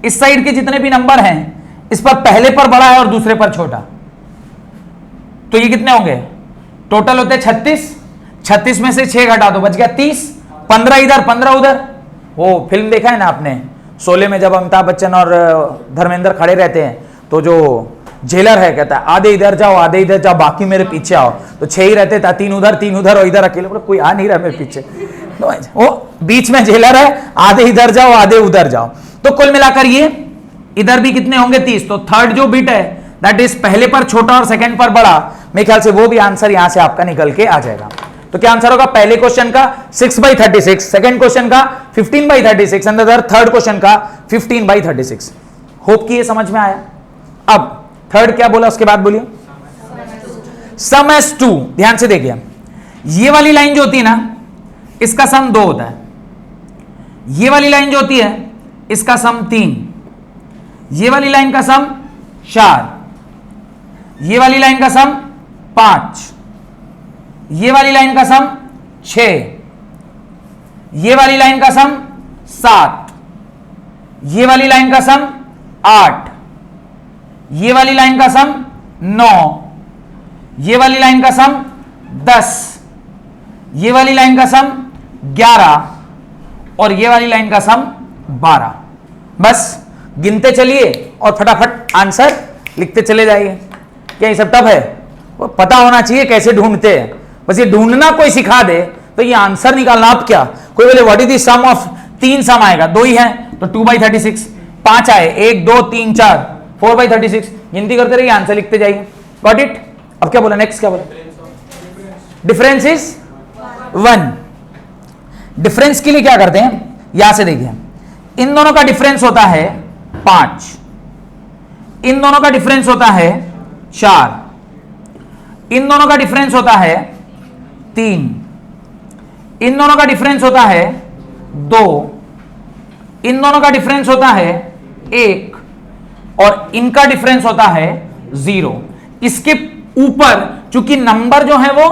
इस साइड के जितने भी नंबर हैं इस पर पहले पर बड़ा है और दूसरे पर छोटा। तो ये कितने होंगे? टोटल होते हैं 36। 36 में से 6 घटा दो, बच गया 30। 15 इधर 15 उधर। वो फिल्म देखा है ना आपने, शोले में जब अमिताभ बच्चन और धर्मेंद्र खड़े रहते हैं तो जो जेलर है कहता है आधे इधर जाओ आधे इधर जाओ बाकी मेरे पीछे आओ। तो 6 ही रहते थे, 3 उधर और इधर अकेले, बोले कोई आ नहीं रहा मेरे पीछे। तो वो बीच में जेलर है, आधे इधर जाओ आधे उधर जाओ। तो कुल मिलाकर ये इधर भी कितने होंगे? 30। तो थर्ड जो बिट है दैट इज पहले पर छोटा और सेकंड पर बड़ा, मेरे ख्याल से वो भी आंसर यहां से आपका निकल के आ जाएगा। तो क्या आंसर होगा? पहले क्वेश्चन का 6/36, सेकंड क्वेश्चन का 15/36 एंड थर्ड क्वेश्चन का 15/36। होप कि ये समझ में आया। अब थर्ड क्या बोला उसके बाद बोलिए? सम एज 2। ध्यान से देखिए, ये वाली लाइन जो होती है ना इसका सम 2 होता है, ये वाली लाइन जो होती है इसका सम 3, ये वाली लाइन का सम 4, ये वाली लाइन का सम 5, ये वाली लाइन का सम 6, ये वाली लाइन का सम 7, ये वाली लाइन का सम 8, ये वाली लाइन का सम 9, ये वाली लाइन का सम 10, ये वाली लाइन का सम 11 और ये वाली लाइन का सम 12। बस गिनते चलिए और फटाफट आंसर लिखते चले जाइए। क्या ये सब टफ है? वो पता होना चाहिए कैसे ढूंढते हैं। बस ये ढूंढना कोई सिखा दे तो ये आंसर निकालना। आप क्या कोई बोले what is the sum of 3 sum आएगा, 2 ही है तो 2/36। 5 आए 1 2 3 4 4/36, गिनती करते रहिए आंसर लिखते जाइए। Got it? अब क्या बोला? नेक्स्ट क्या बोला? Difference is 1। डिफरेंस के लिए क्या करते हैं? यहां से देखिए, इन दोनों का डिफरेंस होता है 5, इन दोनों का डिफरेंस होता है 4, इन दोनों का डिफरेंस होता है 3, इन दोनों का डिफरेंस होता है 2, इन दोनों का डिफरेंस होता है 1 और इनका डिफरेंस होता है 0। इसके ऊपर चूंकि नंबर जो है वो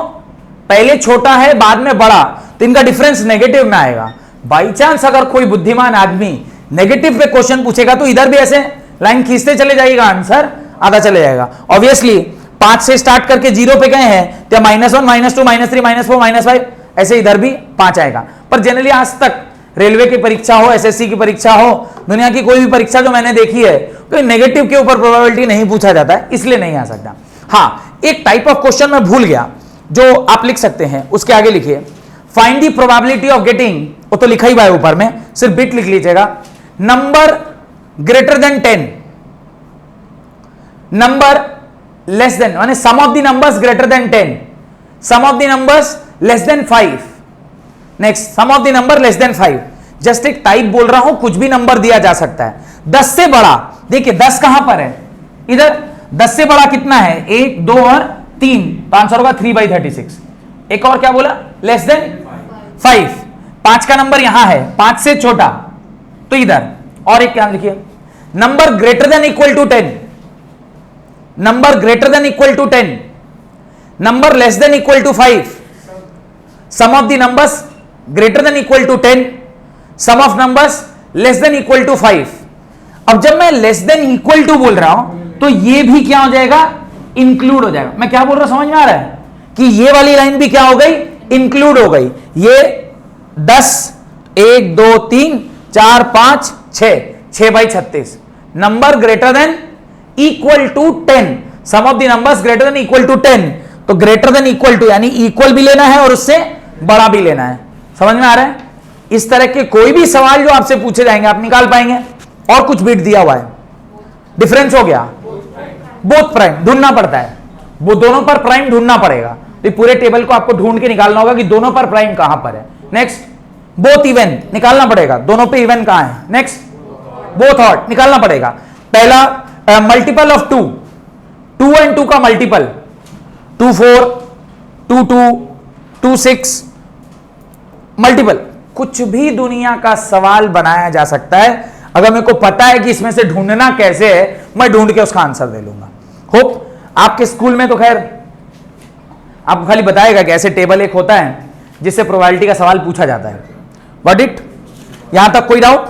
पहले छोटा है बाद में बड़ा, तो इनका डिफरेंस नेगेटिव में आएगा। बाई चांस अगर कोई बुद्धिमान आदमी नेगेटिव पे क्वेश्चन पूछेगा तो इधर भी ऐसे लाइन खींचते चले जाइएगा, आंसर आधा चले जाएगा। ऑब्वियसली 5 से स्टार्ट करके 0 पे गए हैं तो -1 -2 -3 -4 -5 ऐसे इधर भी 5 आएगा। पर जनरली आज तक रेलवे की परीक्षा हो, एसएससी की परीक्षा हो, दुनिया की कोई भी परीक्षा जो मैंने देखी है, तो नेगेटिव के ऊपर प्रोबेबिलिटी नहीं पूछा जाता है, इसलिए नहीं आ सकता। हाँ, एक टाइप ऑफ क्वेश्चन मैं भूल गया जो आप लिख सकते हैं, उसके आगे लिखिए find the probability of getting, वो तो लिखा ही हुआ है ऊपर में, सिर्फ बिट लिख लीजिएगा, number greater than 10, number less than, माने sum of the numbers greater than 10, sum of the numbers less than 5, next sum of the number less than 5। Just एक टाइप बोल रहा हूं, कुछ भी नंबर दिया जा सकता है। 10 से बड़ा देखिए 10 कहां पर है, इधर 10 से बड़ा कितना है, 1 2 और 3, तो आंसर होगा 3/36। एक और क्या बोला, लेस देन 5, 5 का नंबर यहां है, 5 से छोटा तो इधर। और एक क्या लिखिए, number greater than equal to 10, number greater than equal to 10, number less than equal to 5, sum of the numbers greater than equal to 10, sum of numbers less than equal to 5। अब जब मैं लेस देन इक्वल टू बोल रहा हूं तो ये भी क्या हो जाएगा, इंक्लूड हो जाएगा। मैं क्या बोल रहा हूं समझ में आ रहा है कि ये वाली लाइन भी क्या हो गई, इंक्लूड हो गई। ये 10 1 2 3 4 5 6, 6/36, number greater than equal to 10, sum of the numbers greater than equal to 10, तो ग्रेटर देन इक्वल टू यानी इक्वल भी लेना है और उससे बड़ा भी लेना है। समझ में आ रहा है? इस तरह के कोई भी सवाल जो आपसे पूछे जाएंगे आप निकाल पाएंगे। और कुछ बिट दिया हुआ है, डिफरेंस हो गया, बोथ प्राइम ढूंढना पड़ता है, वो दोनों पर प्राइम ढूंढना पड़ेगा, तो पूरे टेबल को आपको ढूंढ के निकालना होगा कि दोनों पर प्राइम कहां पर है। नेक्स्ट, बोथ इवन निकालना पड़ेगा, दोनों पे इवन कहां है। नेक्स्ट, बोथ ऑड निकालना पड़ेगा। पहला मल्टीपल ऑफ 2, 2 and 2 का मल्टीपल 2 4, 2 2, 2 6, मल्टीपल। कुछ भी दुनिया का सवाल बनाया जा सकता है, अगर मेरे को पता है कि इसमें से ढूंढना कैसे है, मैं ढूंढ के उसका आंसर दे लूंगा। होप आपके स्कूल में तो खैर आपको खाली बताएगा कि ऐसे टेबल एक होता है जिससे प्रोबेबिलिटी का सवाल पूछा जाता है। व्हाट इट, यहां तक कोई डाउट?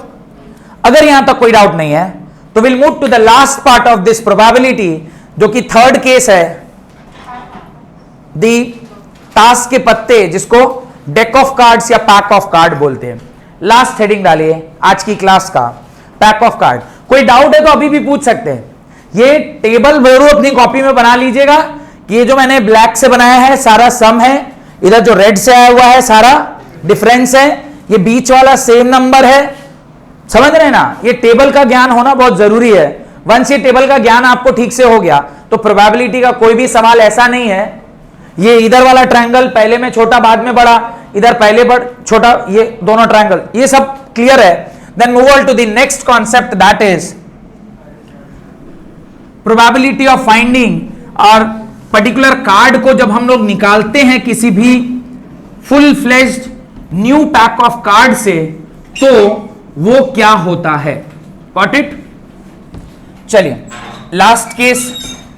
अगर यहां तक कोई डाउट नहीं है तो will move to the last part of this probability, जो कि थर्ड केस है, दी ताश के पत्ते, जिसको डेक ऑफ कार्ड्स या पैक ऑफ कार्ड बोलते हैं। लास्ट हेडिंग डालिए आज की क्लास का, पैक ऑफ कार्ड। कोई डाउट है तो अभी भी पूछ सकते हैं। ये टेबल जरूर अपनी कॉपी में बना लीजिएगा कि ये जो मैंने ब्लैक से बनाया है सारा सम है, इधर जो रेड से आया हुआ है सारा डिफरेंस है, ये बीच वाला सेम नंबर है। समझ रहे हैं ना? ये टेबल का ज्ञान होना बहुत जरूरी है। वंस ये टेबल का ज्ञान आपको ठीक से हो गया तो प्रोबेबिलिटी का कोई भी सवाल ऐसा नहीं है ये इधर वाला ट्रायंगल पहले में छोटा बाद में बड़ा, इधर पहले बड़ छोटा, ये दोनों ट्रायंगल, ये सब क्लियर है। Then move on to the next concept, that is probability of finding. और पर्टिकुलर कार्ड को जब हम लोग निकालते हैं किसी भी full fledged new pack of card से, तो वो क्या होता है। Got it? चलिए, last case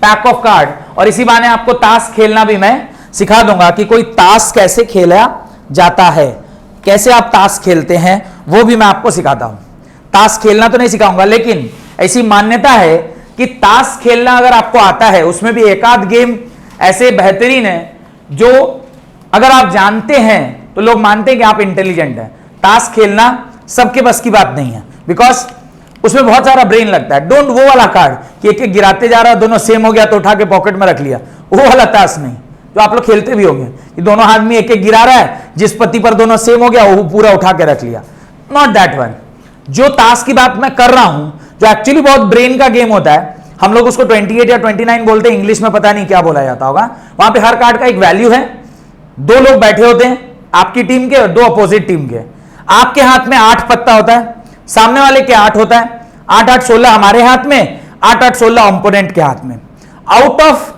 pack of card, और इसी बहाने आपको ताश खेलना भी मैं सिखा दूंगा कि कोई ताश कैसे खेला जाता है, कैसे आप ताश खेलते हैं वो भी मैं आपको सिखाता हूं। ताश खेलना तो नहीं सिखाऊंगा, लेकिन ऐसी मान्यता है कि ताश खेलना अगर आपको आता है, उसमें भी एक आध गेम ऐसे बेहतरीन है जो अगर आप जानते हैं तो लोग मानते हैं कि आप इंटेलिजेंट हैं। ताश खेलना सबके बस की बात नहीं है, बिकॉज उसमें बहुत सारा ब्रेन लगता है। डोंट वो वाला कार्ड कि एक एक गिराते जा रहा है, दोनों सेम हो गया तो उठा के पॉकेट में रख लिया, वो वाला ताश नहीं, जो आप लोग खेलते भी होंगे कि दोनों आदमी एक एक गिरा रहा है, जिस पत्ती पर दोनों सेम हो गया वो पूरा उठा के रख लिया। Not that one. जो ताश की बात मैं कर रहा हूं, जो एक्चुअली बहुत ब्रेन का गेम होता है, हम लोग उसको 28 या 29 बोलते हैं, इंग्लिश में पता नहीं क्या बोला जाता होगा। वहां पे हर कार्ड का एक वैल्यू है, दो लोग बैठे होते हैं, आपकी टीम के और दो अपोजिट टीम के। आपके हाथ में 8 पत्ता होता है, सामने वाले के 8 होता है, 8 8 16 हमारे हाथ में, 8 8 16 ओपोनेंट के हाथ में। आउट ऑफ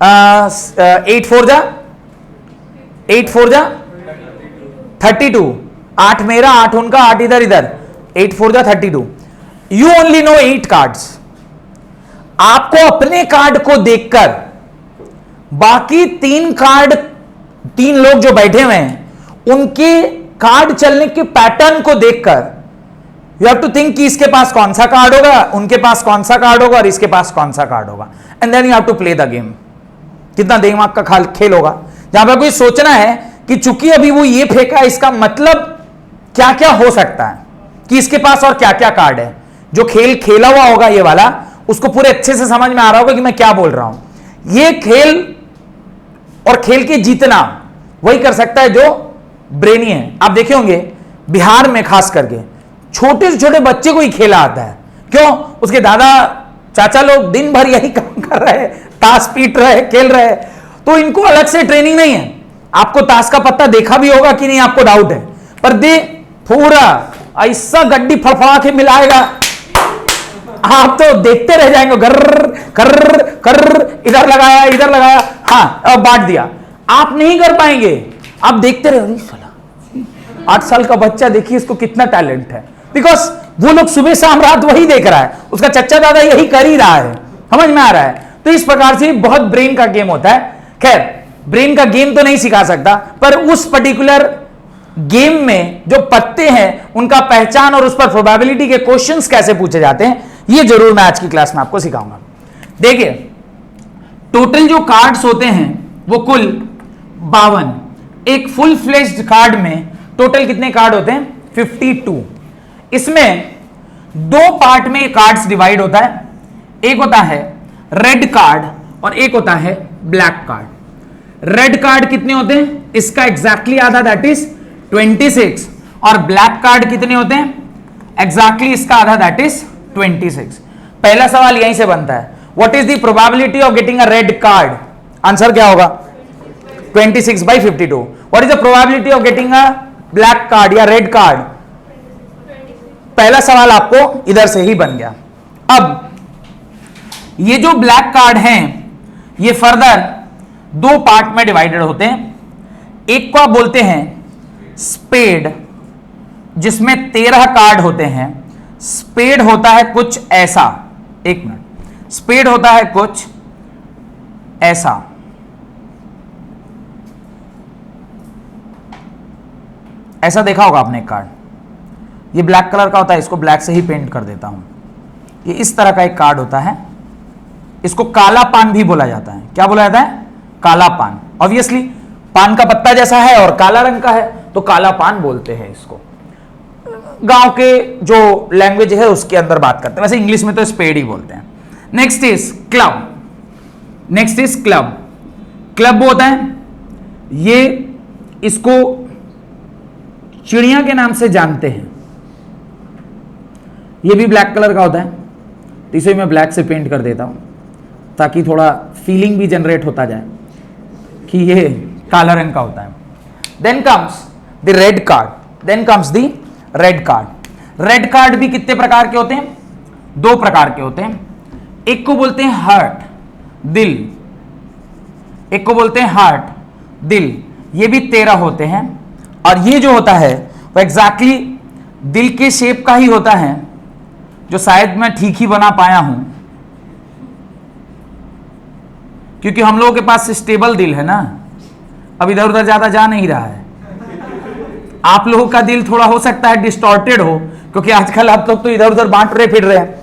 8 4 जा 32, 8 मेरा 8 उनका, 8 इधर इधर, 8 4 जा 32। You only know 8 cards. आपको अपने कार्ड को देखकर बाकी 3 कार्ड, 3 लोग जो बैठे हुए हैं उनके कार्ड चलने के पैटर्न को देखकर यू हैव टू थिंक कि इसके पास कौन सा कार्ड होगा, उनके पास कौन सा कार्ड होगा और इसके पास कौन सा कार्ड होगा, and then you have to play the game. कितना दिमाग का खेल होगा, जहां पर कोई सोचना है कि चूंकि अभी वो ये फेंका, इसका मतलब क्या क्या हो सकता है, कि इसके पास और क्या क्या कार्ड है। जो खेल खेला हुआ होगा ये वाला, उसको पूरे अच्छे से समझ में आ रहा होगा कि मैं क्या बोल रहा हूं। ये खेल और खेल के जीतना वही कर सकता है जो ब्रेनी है। आप देखे होंगे बिहार में खास करके छोटे से छोटे बच्चे को ही खेला आता है। क्यों? उसके दादा चाचा लोग दिन भर यही काम कर रहे हैं, ताश पीट रहे, खेल रहे, तो इनको अलग से ट्रेनिंग नहीं है। आपको ताश का पत्ता देखा भी होगा कि नहीं आपको डाउट है, पर दे पूरा ऐसा गड्डी फड़फड़ा के मिलाएगा, आप तो देखते रह जाएंगे, गर्र कर्र कर्र, इधर लगाया इधर लगाया, हाँ अब बांट दिया, आप नहीं कर पाएंगे, आप देखते रहे। साला 8 साल का बच्चा देखिए इसको कितना टैलेंट है, बिकॉज वो लोग सुबह शाम रात वही देख रहा है, उसका चच्चा दादा यही कर ही रहा है, समझ में आ रहा है। तो इस प्रकार से बहुत ब्रेन का गेम होता है। खैर ब्रेन का गेम तो नहीं सिखा सकता, पर उस पर्टिकुलर गेम में जो पत्ते हैं उनका पहचान और उस पर प्रोबेबिलिटी के क्वेश्चंस कैसे पूछे जाते हैं, ये जरूर मैं आज की क्लास में आपको सिखाऊंगा। देखिए टोटल जो कार्ड्स होते हैं वो कुल 52। एक फुल फ्लेज्ड कार्ड में टोटल कितने कार्ड होते हैं? 52। इसमें 2 पार्ट में कार्ड्स डिवाइड होता है, एक होता है रेड कार्ड और एक होता है ब्लैक कार्ड। रेड कार्ड कितने होते हैं? इसका एग्जैक्टली आधा, दैट इज 26। और ब्लैक कार्ड कितने होते हैं? एग्जैक्टली इसका आधा, दैट इज 26। पहला सवाल यहीं से बनता है, what is the probability of getting a red card? Answer क्या होगा? 26/52। What is the probability of getting a black card या रेड कार्ड? पहला सवाल आपको इधर से ही बन गया। अब ये जो ब्लैक कार्ड हैं ये फर्दर 2 पार्ट में डिवाइडेड होते हैं। एक को आप बोलते हैं स्पेड, जिसमें 13 कार्ड होते हैं। स्पेड होता है कुछ ऐसा, एक मिनट, स्पेड होता है कुछ ऐसा। ऐसा देखा होगा आपने एक कार्ड, ये ब्लैक कलर का होता है, इसको ब्लैक से ही पेंट कर देता हूं। ये इस तरह का एक कार्ड होता है, इसको काला पान भी बोला जाता है। क्या बोला जाता है? काला पान। ऑब्वियसली पान का पत्ता जैसा है और काला रंग का है तो काला पान बोलते हैं इसको। गांव के जो लैंग्वेज है उसके अंदर बात करते हैं, वैसे इंग्लिश में तो स्पेड ही बोलते हैं। Next is club. Next is club. Club होता है, ये इसको चिड़िया के नाम से जानते हैं। ये भी ब्लैक कलर का होता है, तो इसे मैं ब्लैक से पेंट कर देता हूं ताकि थोड़ा फीलिंग भी जनरेट होता जाए कि ये काला रंग का होता है। Then comes the red card. Then comes the red card. Red card भी कितने प्रकार के होते हैं? 2 प्रकार के होते हैं। एक को बोलते हैं हार्ट, दिल। एक को बोलते हैं हार्ट, दिल। ये भी 13 होते हैं। और ये जो होता है वो एग्जैक्टली दिल के शेप का ही होता है, जो शायद मैं ठीक ही बना पाया हूं, क्योंकि हम लोगों के पास स्टेबल दिल है ना, अब इधर उधर ज्यादा जा नहीं रहा है। आप लोगों का दिल थोड़ा हो सकता है डिस्टॉर्टेड हो, क्योंकि आजकल आप लोग तो इधर उधर बांट रहे फिर रहे हैं।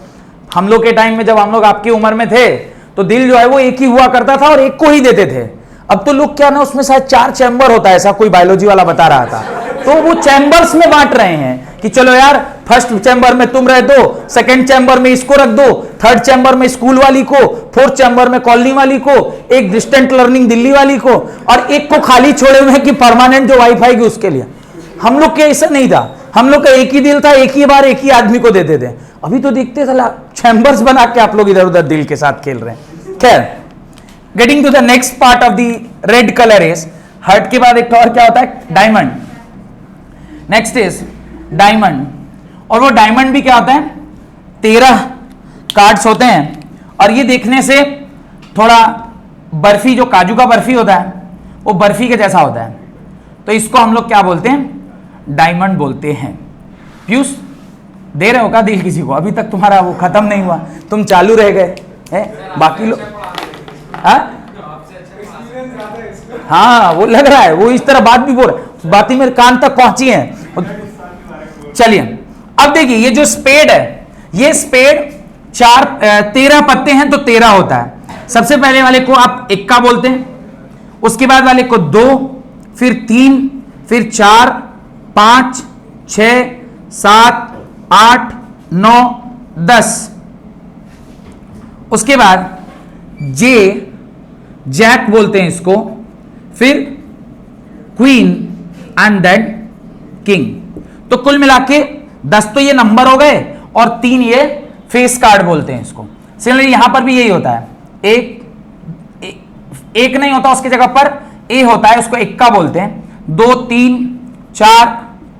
हम लोग के टाइम में जब हम लोग आपकी उम्र में थे तो दिल जो है वो एक ही हुआ करता था और एक को ही देते थे। अब तो लोग क्या ना, उसमें शायद 4 चैम्बर होता है, ऐसा कोई बायोलॉजी वाला बता रहा था, तो वो चैम्बर्स में बांट रहे हैं कि चलो यार फर्स्ट चैम्बर में तुम रह दो, सेकंड चैम्बर में इसको रख दो, थर्ड चैम्बर में स्कूल वाली को, फोर्थ चैम्बर में कॉलोनी वाली को, एक डिस्टेंट लर्निंग दिल्ली वाली को, और एक को खाली छोड़े हुए हैं कि परमानेंट जो वाईफाई की उसके लिए। हम लोग के ऐसा नहीं था, हम लोग का एक ही दिल था, एक ही बार एक ही आदमी को देते थे। अभी तो देखते थे चैम्बर्स बना के आप लोग इधर उधर दिल के साथ खेल रहे हैं। खैर, getting to the next part of the red colour is heart के बाद एक और क्या होता है? डायमंड। Next is diamond. और वो डायमंड भी क्या होता है? 13 कार्ड्स होते हैं। और ये देखने से थोड़ा बर्फी, जो काजू का बर्फी होता है वो बर्फी के जैसा होता है, तो इसको हम लोग क्या बोलते हैं? डायमंड बोलते हैं। पीयूष दे रहे हो क्या दिल किसी को? अभी तक तुम्हारा वो खत्म नहीं हुआ, तुम चालू रह गए हैं, बाकी लोग। हाँ वो लग रहा है, वो इस तरह बात भी बोल रहे, बातें मेरे कान तक पहुंची हैं। चलिए अब देखिए, ये जो स्पेड है, ये स्पेड 13 पत्ते हैं तो 13 होता है। सबसे पहले वाले को आप इक्का बोलते हैं, उसके बाद वाले को 2, फिर 3, फिर 4, 5, 6, 7, 8, 9, 10। उसके बाद जे, जैक बोलते हैं इसको, फिर क्वीन एंड देन किंग। तो कुल मिला के 10 तो ये नंबर हो गए और 3 ये फेस कार्ड बोलते हैं इसको। सिमिलरली यहां पर भी यही होता है, एक नहीं होता, उसकी जगह पर ए होता है, उसको इक्का बोलते हैं। 2, 3, 4,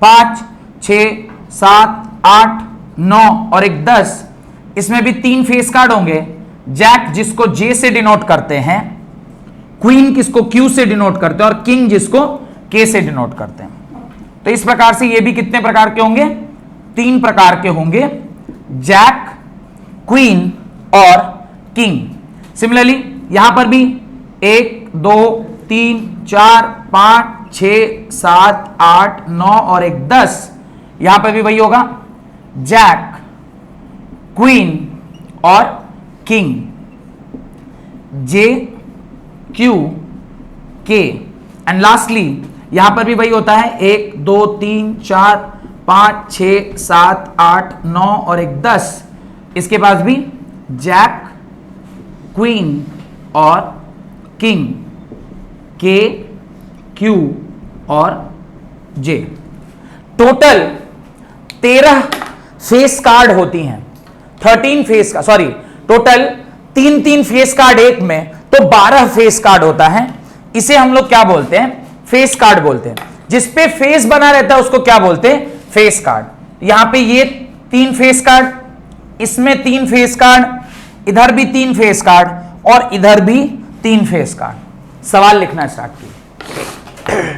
5, 6, 7, 8, 9 और एक 10, इसमें भी 3 फेस कार्ड होंगे, जैक जिसको जे से डिनोट करते हैं, क्वीन किसको क्यू से डिनोट करते हैं और किंग जिसको के से डिनोट करते हैं। तो इस प्रकार से ये भी कितने प्रकार के होंगे? 3 प्रकार के होंगे, जैक, क्वीन और किंग। सिमिलरली यहां पर भी 1 2 3 4 5 6 7 8 9 और 1 10, यहां पर भी वही होगा, जैक, क्वीन और किंग, जे, क्यू, के। एंड लास्टली यहां पर भी वही होता है, 1 2 3 4 5 6 7 8 9 और 1 10, इसके पास भी जैक, क्वीन और किंग, के, क्यू और जे। टोटल 13 फेस कार्ड होती हैं, 13 फेस का, सॉरी टोटल 3 फेस कार्ड एक में, तो 12 फेस कार्ड होता है। इसे हम लोग क्या बोलते हैं? फेस कार्ड बोलते हैं। जिसपे फेस बना रहता है उसको क्या बोलते हैं? Face card. यहां पे ये 3 फेस कार्ड, इसमें 3 फेस कार्ड, इधर भी 3 फेस कार्ड और इधर भी 3 फेस कार्ड। सवाल लिखना स्टार्ट कीजिए।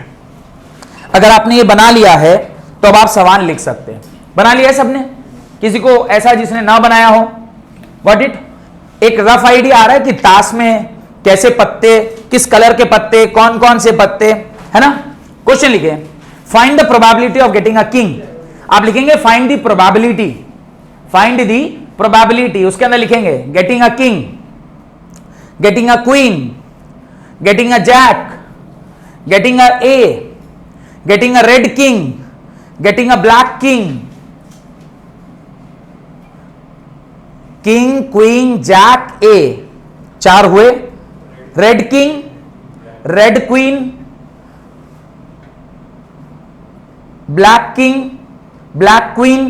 अगर आपने ये बना लिया है तो अब आप सवाल लिख सकते हैं। बना लिया है सबने? किसी को ऐसा जिसने ना बनाया हो? What it? एक रफ आइडिया आ रहा है कि ताश में कैसे पत्ते, किस कलर के पत्ते, कौन कौन से पत्ते, है ना? क्वेश्चन लिखे, find the probability of getting a king. आप लिखेंगे find the probability, find the probability, उसके अंदर लिखेंगे getting a king, getting a queen, getting a jack, getting a A, getting a red king, getting a black king, king, queen, jack, A, 4 हुए। Red king, red queen, black king, black queen,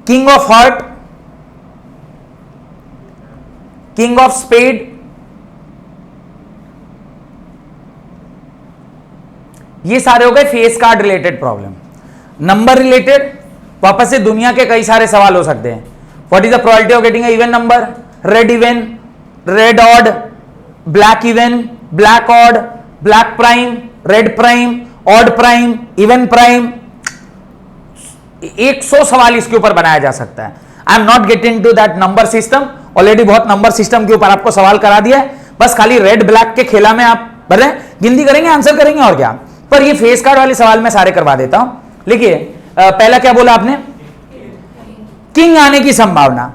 king of heart, king of spade, ये सारे हो गए face card related problem. Number related वापस से दुनिया के कई सारे सवाल हो सकते हैं। What is the probability of getting a even number? Red even, red odd, black even, black odd, black prime, red prime, odd prime, even prime. 100 सवाल इसके ऊपर बनाया जा सकता है। I am not getting to that number system, already बहुत number system के ऊपर आपको सवाल करा दिया है। बस खाली रेड ब्लैक के खेला में आप बने गिनती करेंगे, आंसर करेंगे और क्या। पर ये फेस कार्ड वाले सवाल मैं सारे करवा देता हूं। लिखिए, पहला क्या बोला आपने? किंग आने की संभावना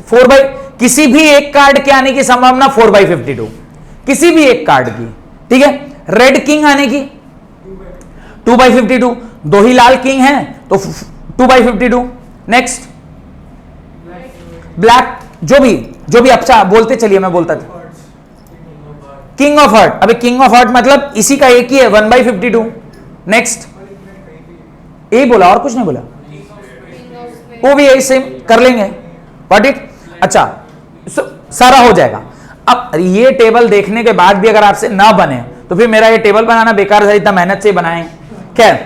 4 बाई, किसी भी एक कार्ड के आने की संभावना 4/52, किसी भी एक कार्ड की, ठीक है। रेड किंग आने की 2/52, 2 ही लाल किंग हैं तो 2/52। नेक्स्ट ब्लैक, जो भी अच्छा बोलते चलिए, मैं बोलता था किंग ऑफ हार्ट। अबे किंग ऑफ हार्ट मतलब इसी का एक ही है, 1/52। नेक्स्ट यही बोला और कुछ नहीं बोला, वो भी यही सेम कर लेंगे। What it? अच्छा सारा हो जाएगा। अब ये टेबल देखने के बाद भी अगर आपसे ना बने तो फिर मेरा ये टेबल बनाना बेकार है, इतना मेहनत से बनाए। खैर,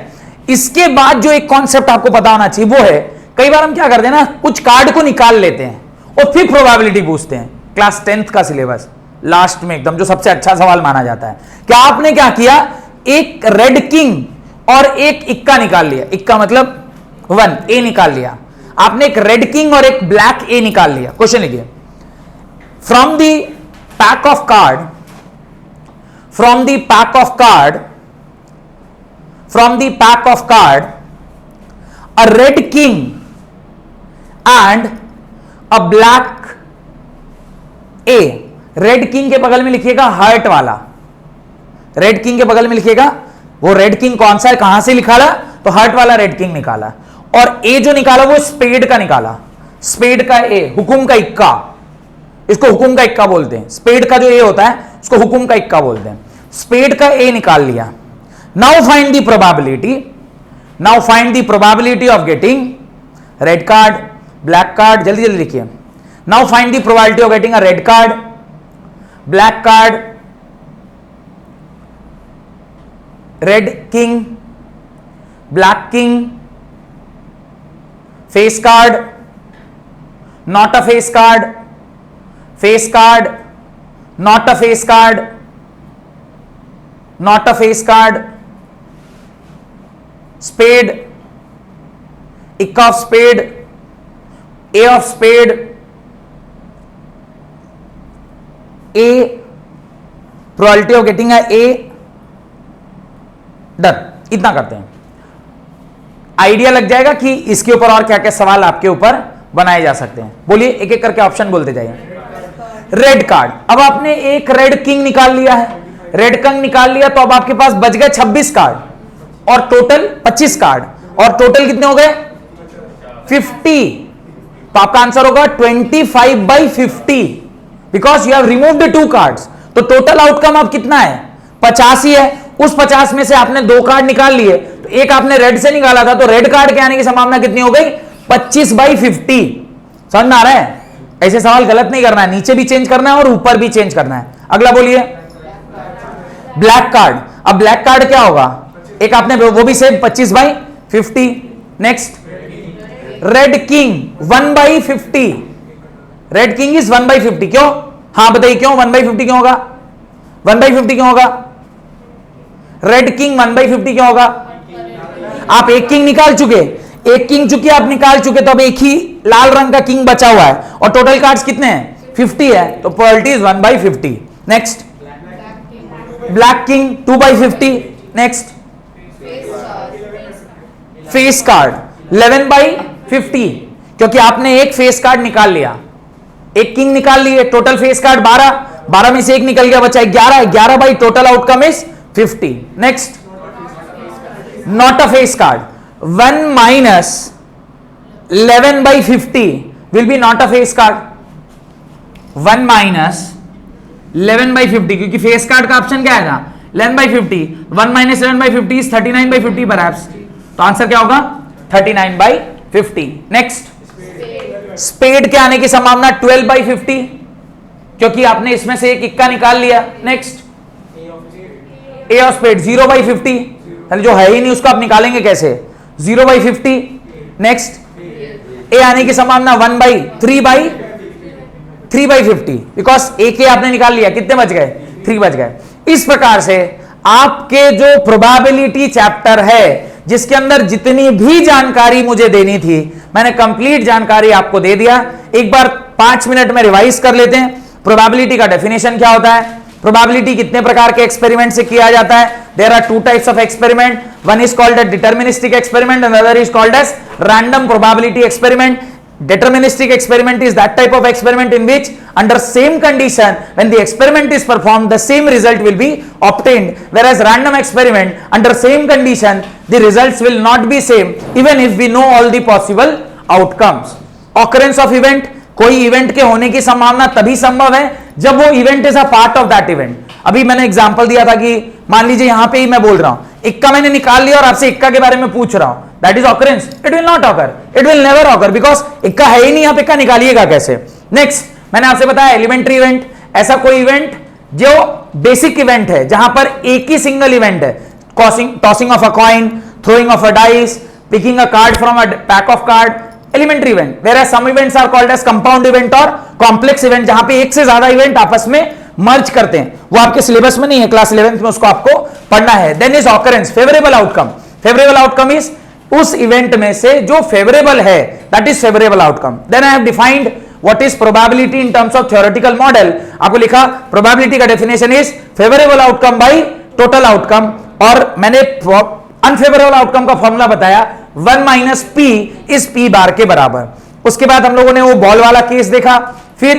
इसके बाद जो एक कॉन्सेप्ट आपको पता होना चाहिए वो है, कई बार हम क्या करते हैं ना, कुछ कार्ड को निकाल लेते हैं और फिर प्रोबेबिलिटी पूछते हैं। क्लास 10th का सिलेबस लास्ट में एकदम जो सबसे अच्छा सवाल माना जाता है, क्या आपने क्या किया, एक रेड किंग और एक इक्का निकाल लिया। इक्का मतलब 1, ए निकाल लिया आपने, एक रेड किंग और एक ब्लैक ए निकाल लिया। क्वेश्चन लिखिए, from the pack of card, from the pack of card, from the pack of card a red king and a black A. Red king के बगल में लिखिएगा हार्ट वाला, रेड किंग के बगल में लिखिएगा वो रेड किंग कौन सा है, कहां से निकाला, तो हार्ट वाला रेड किंग निकाला। और ए जो निकाला वो स्पेड का निकाला, स्पेड का ए, हुकुम का इक्का, इसको हुकुम का इक्का बोलते हैं। स्पेड का जो ए होता है उसको हुकुम का इक्का बोलते हैं। स्पेड का ए निकाल लिया। Now find the probability, now find the probability of getting red card, black card, जल्दी जल्दी लिखिए। Now find the probability of getting a red card, black card, red king, black king, face card, not a face card, face card, not a face card, not a face card, spade, ace of spade, A of spade, A, probability of getting a A, done. इतना करते हैं, idea लग जाएगा कि इसके ऊपर और क्या क्या सवाल आपके ऊपर बनाए जा सकते हैं। बोलिए, एक एक करके ऑप्शन बोलते जाइए। रेड कार्ड, अब आपने एक रेड किंग निकाल लिया है, रेड किंग निकाल लिया तो अब आपके पास बच गए 26 कार्ड और टोटल 25 कार्ड, और टोटल कितने हो गए 50। तो आपका आंसर होगा 25/50 because you have removed 2 cards. तो टोटल आउटकम अब कितना है 50 ही है। उस 50 में से आपने 2 कार्ड निकाल लिए, तो एक आपने रेड से निकाला था, तो रेड कार्ड के आने की संभावना कितनी हो गई 25/50। समझ में आ रहा है? ऐसे सवाल गलत नहीं करना है, नीचे भी चेंज करना है और ऊपर भी चेंज करना है। अगला बोलिए, ब्लैक कार्ड। अब ब्लैक कार्ड क्या होगा, एक आपने वो भी same 25/50। Next, red king 1/50। Red king is 1/50। क्यों? हाँ बताइए क्यों 1/50 क्यों होगा? 1/50 क्यों होगा? रेड किंग 1/50 क्यों होगा? आप एक किंग निकाल चुके, एक किंग चुकी आप निकाल चुके, तो अब एक ही लाल रंग का किंग बचा हुआ है और टोटल कार्ड्स कितने हैं 50 है, तो probability is 1/50। Next, black king 2/50। Next, face card 11/50, क्योंकि आपने एक फेस कार्ड निकाल लिया, एक किंग निकाल लिए, टोटल फेस कार्ड 12 में से एक निकल गया, बचा 11 by total outcome is 50। Next, not a face card 1 minus 11/50 will be not a face card। 1 minus 11/50, क्योंकि फेस कार्ड का ऑप्शन क्या आएगा 11/50। 1 minus 11/50 is 39/50 perhaps, तो आंसर क्या होगा 39/50। नेक्स्ट, स्पेड के आने की संभावना 12/50, क्योंकि आपने इसमें से एक इक्का निकाल लिया। नेक्स्ट, ए ऑफ स्पेड 0/50, जो है ही नहीं उसको आप निकालेंगे कैसे, 0/50। नेक्स्ट, ए आने की संभावना 3/50, बिकॉज ए के आपने निकाल लिया, कितने बच गए 3 बच गए। इस प्रकार से आपके जो प्रोबेबिलिटी चैप्टर है, जिसके अंदर जितनी भी जानकारी मुझे देनी थी मैंने कंप्लीट जानकारी आपको दे दिया। एक बार 5 मिनट में रिवाइज कर लेते हैं। प्रोबेबिलिटी का डेफिनेशन क्या होता है, प्रोबेबिलिटी कितने प्रकार के एक्सपेरिमेंट से किया जाता है। There are 2 types of experiment, one is called a deterministic experiment and another is called as random probability experiment। Deterministic experiment is that type of experiment in which under same condition when the experiment is performed the same result will be obtained, whereas random experiment under same condition the results will not be same even if we know all the possible outcomes। Occurrence of event, कोई event के होने की संभावना तभी संभव है जब वो event is a part of that event. अभी मैंने एग्जांपल दिया था कि मान लीजिए यहां पे ही मैं बोल रहा हूं इक्का मैंने निकाल लिया और आपसे इक्का के बारे में पूछ रहा हूं, that is occurrence. It will not occur, it will never occur, because इक्का है ही नहीं, आप इक्का निकालिएगा कैसे। नेक्स्ट, मैंने आपसे बताया एलिमेंट्री इवेंट, ऐसा कोई इवेंट जो बेसिक इवेंट है जहां पर एक ही सिंगल इवेंट है, tossing of a coin, throwing of a dice, picking a card from a pack of card, elementary event, whereas some events are called as compound event और complex event, जहां पे एक से ज्यादा इवेंट आपस में मर्ज करते हैं। वो आपके सिलेबस में नहीं है, क्लास 11th में उसको आपको पढ़ना है। Then is occurrence, favourable outcome. Favourable outcome is उस इवेंट में से जो फेवरेबल है, that is favourable outcome. Then I have defined what is probability in terms of theoretical model. आपको लिखा प्रोबेबिलिटी का definition is favourable outcome by total outcome, और मैंने अनफेवरेबल आउटकम का फॉर्मूला बताया 1 minus P is P bar के बराबर। उसके बाद हम लोगों ने वो बॉल वाला केस देखा, फिर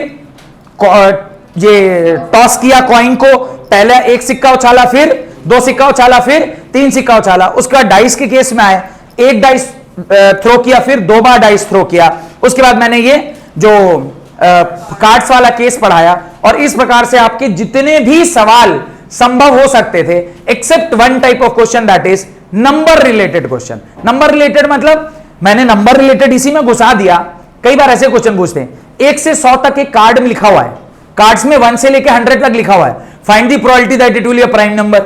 ये टॉस किया कॉइन को, पहले एक सिक्का उछाला, फिर 2 सिक्का उछाला, फिर 3 सिक्का उछाला। उसके बाद डाइस के केस में आए, एक डाइस थ्रो किया, फिर 2 बार डाइस थ्रो किया। उसके बाद मैंने ये जो कार्ड्स वाला केस पढ़ाया, और इस प्रकार से आपके जितने भी सवाल संभव हो सकते थे except one type of question, that is number related question. Number related मतलब मैंने नंबर रिलेटेड इसी में घुसा दिया। कई बार ऐसे क्वेश्चन पूछते हैं 1 से 100 तक एक कार्ड में लिखा हुआ है, कार्ड्स में 1 से लेकर 100 तक लिखा हुआ है, find the probability that it will be a prime number.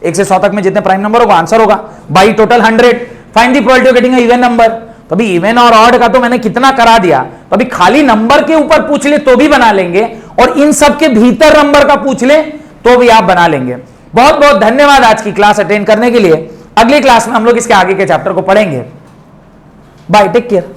1 से 100 तक में जितने प्राइम नंबर होगा आंसर होगा by total 100। Find the probability of getting a even number, तो अभी इवन और ऑड का तो मैंने कितना करा दिया, तो अभी खाली नंबर के ऊपर पूछ ले तो भी बना लेंगे, और इन सब के भीतर नंबर का पूछ ले तो भी आप बना लेंगे। बहुत बहुत धन्यवाद आज की क्लास अटेंड करने के लिए। अगली क्लास में हम लोग इसके आगे के चैप्टर को पढ़ेंगे। Bye, take care.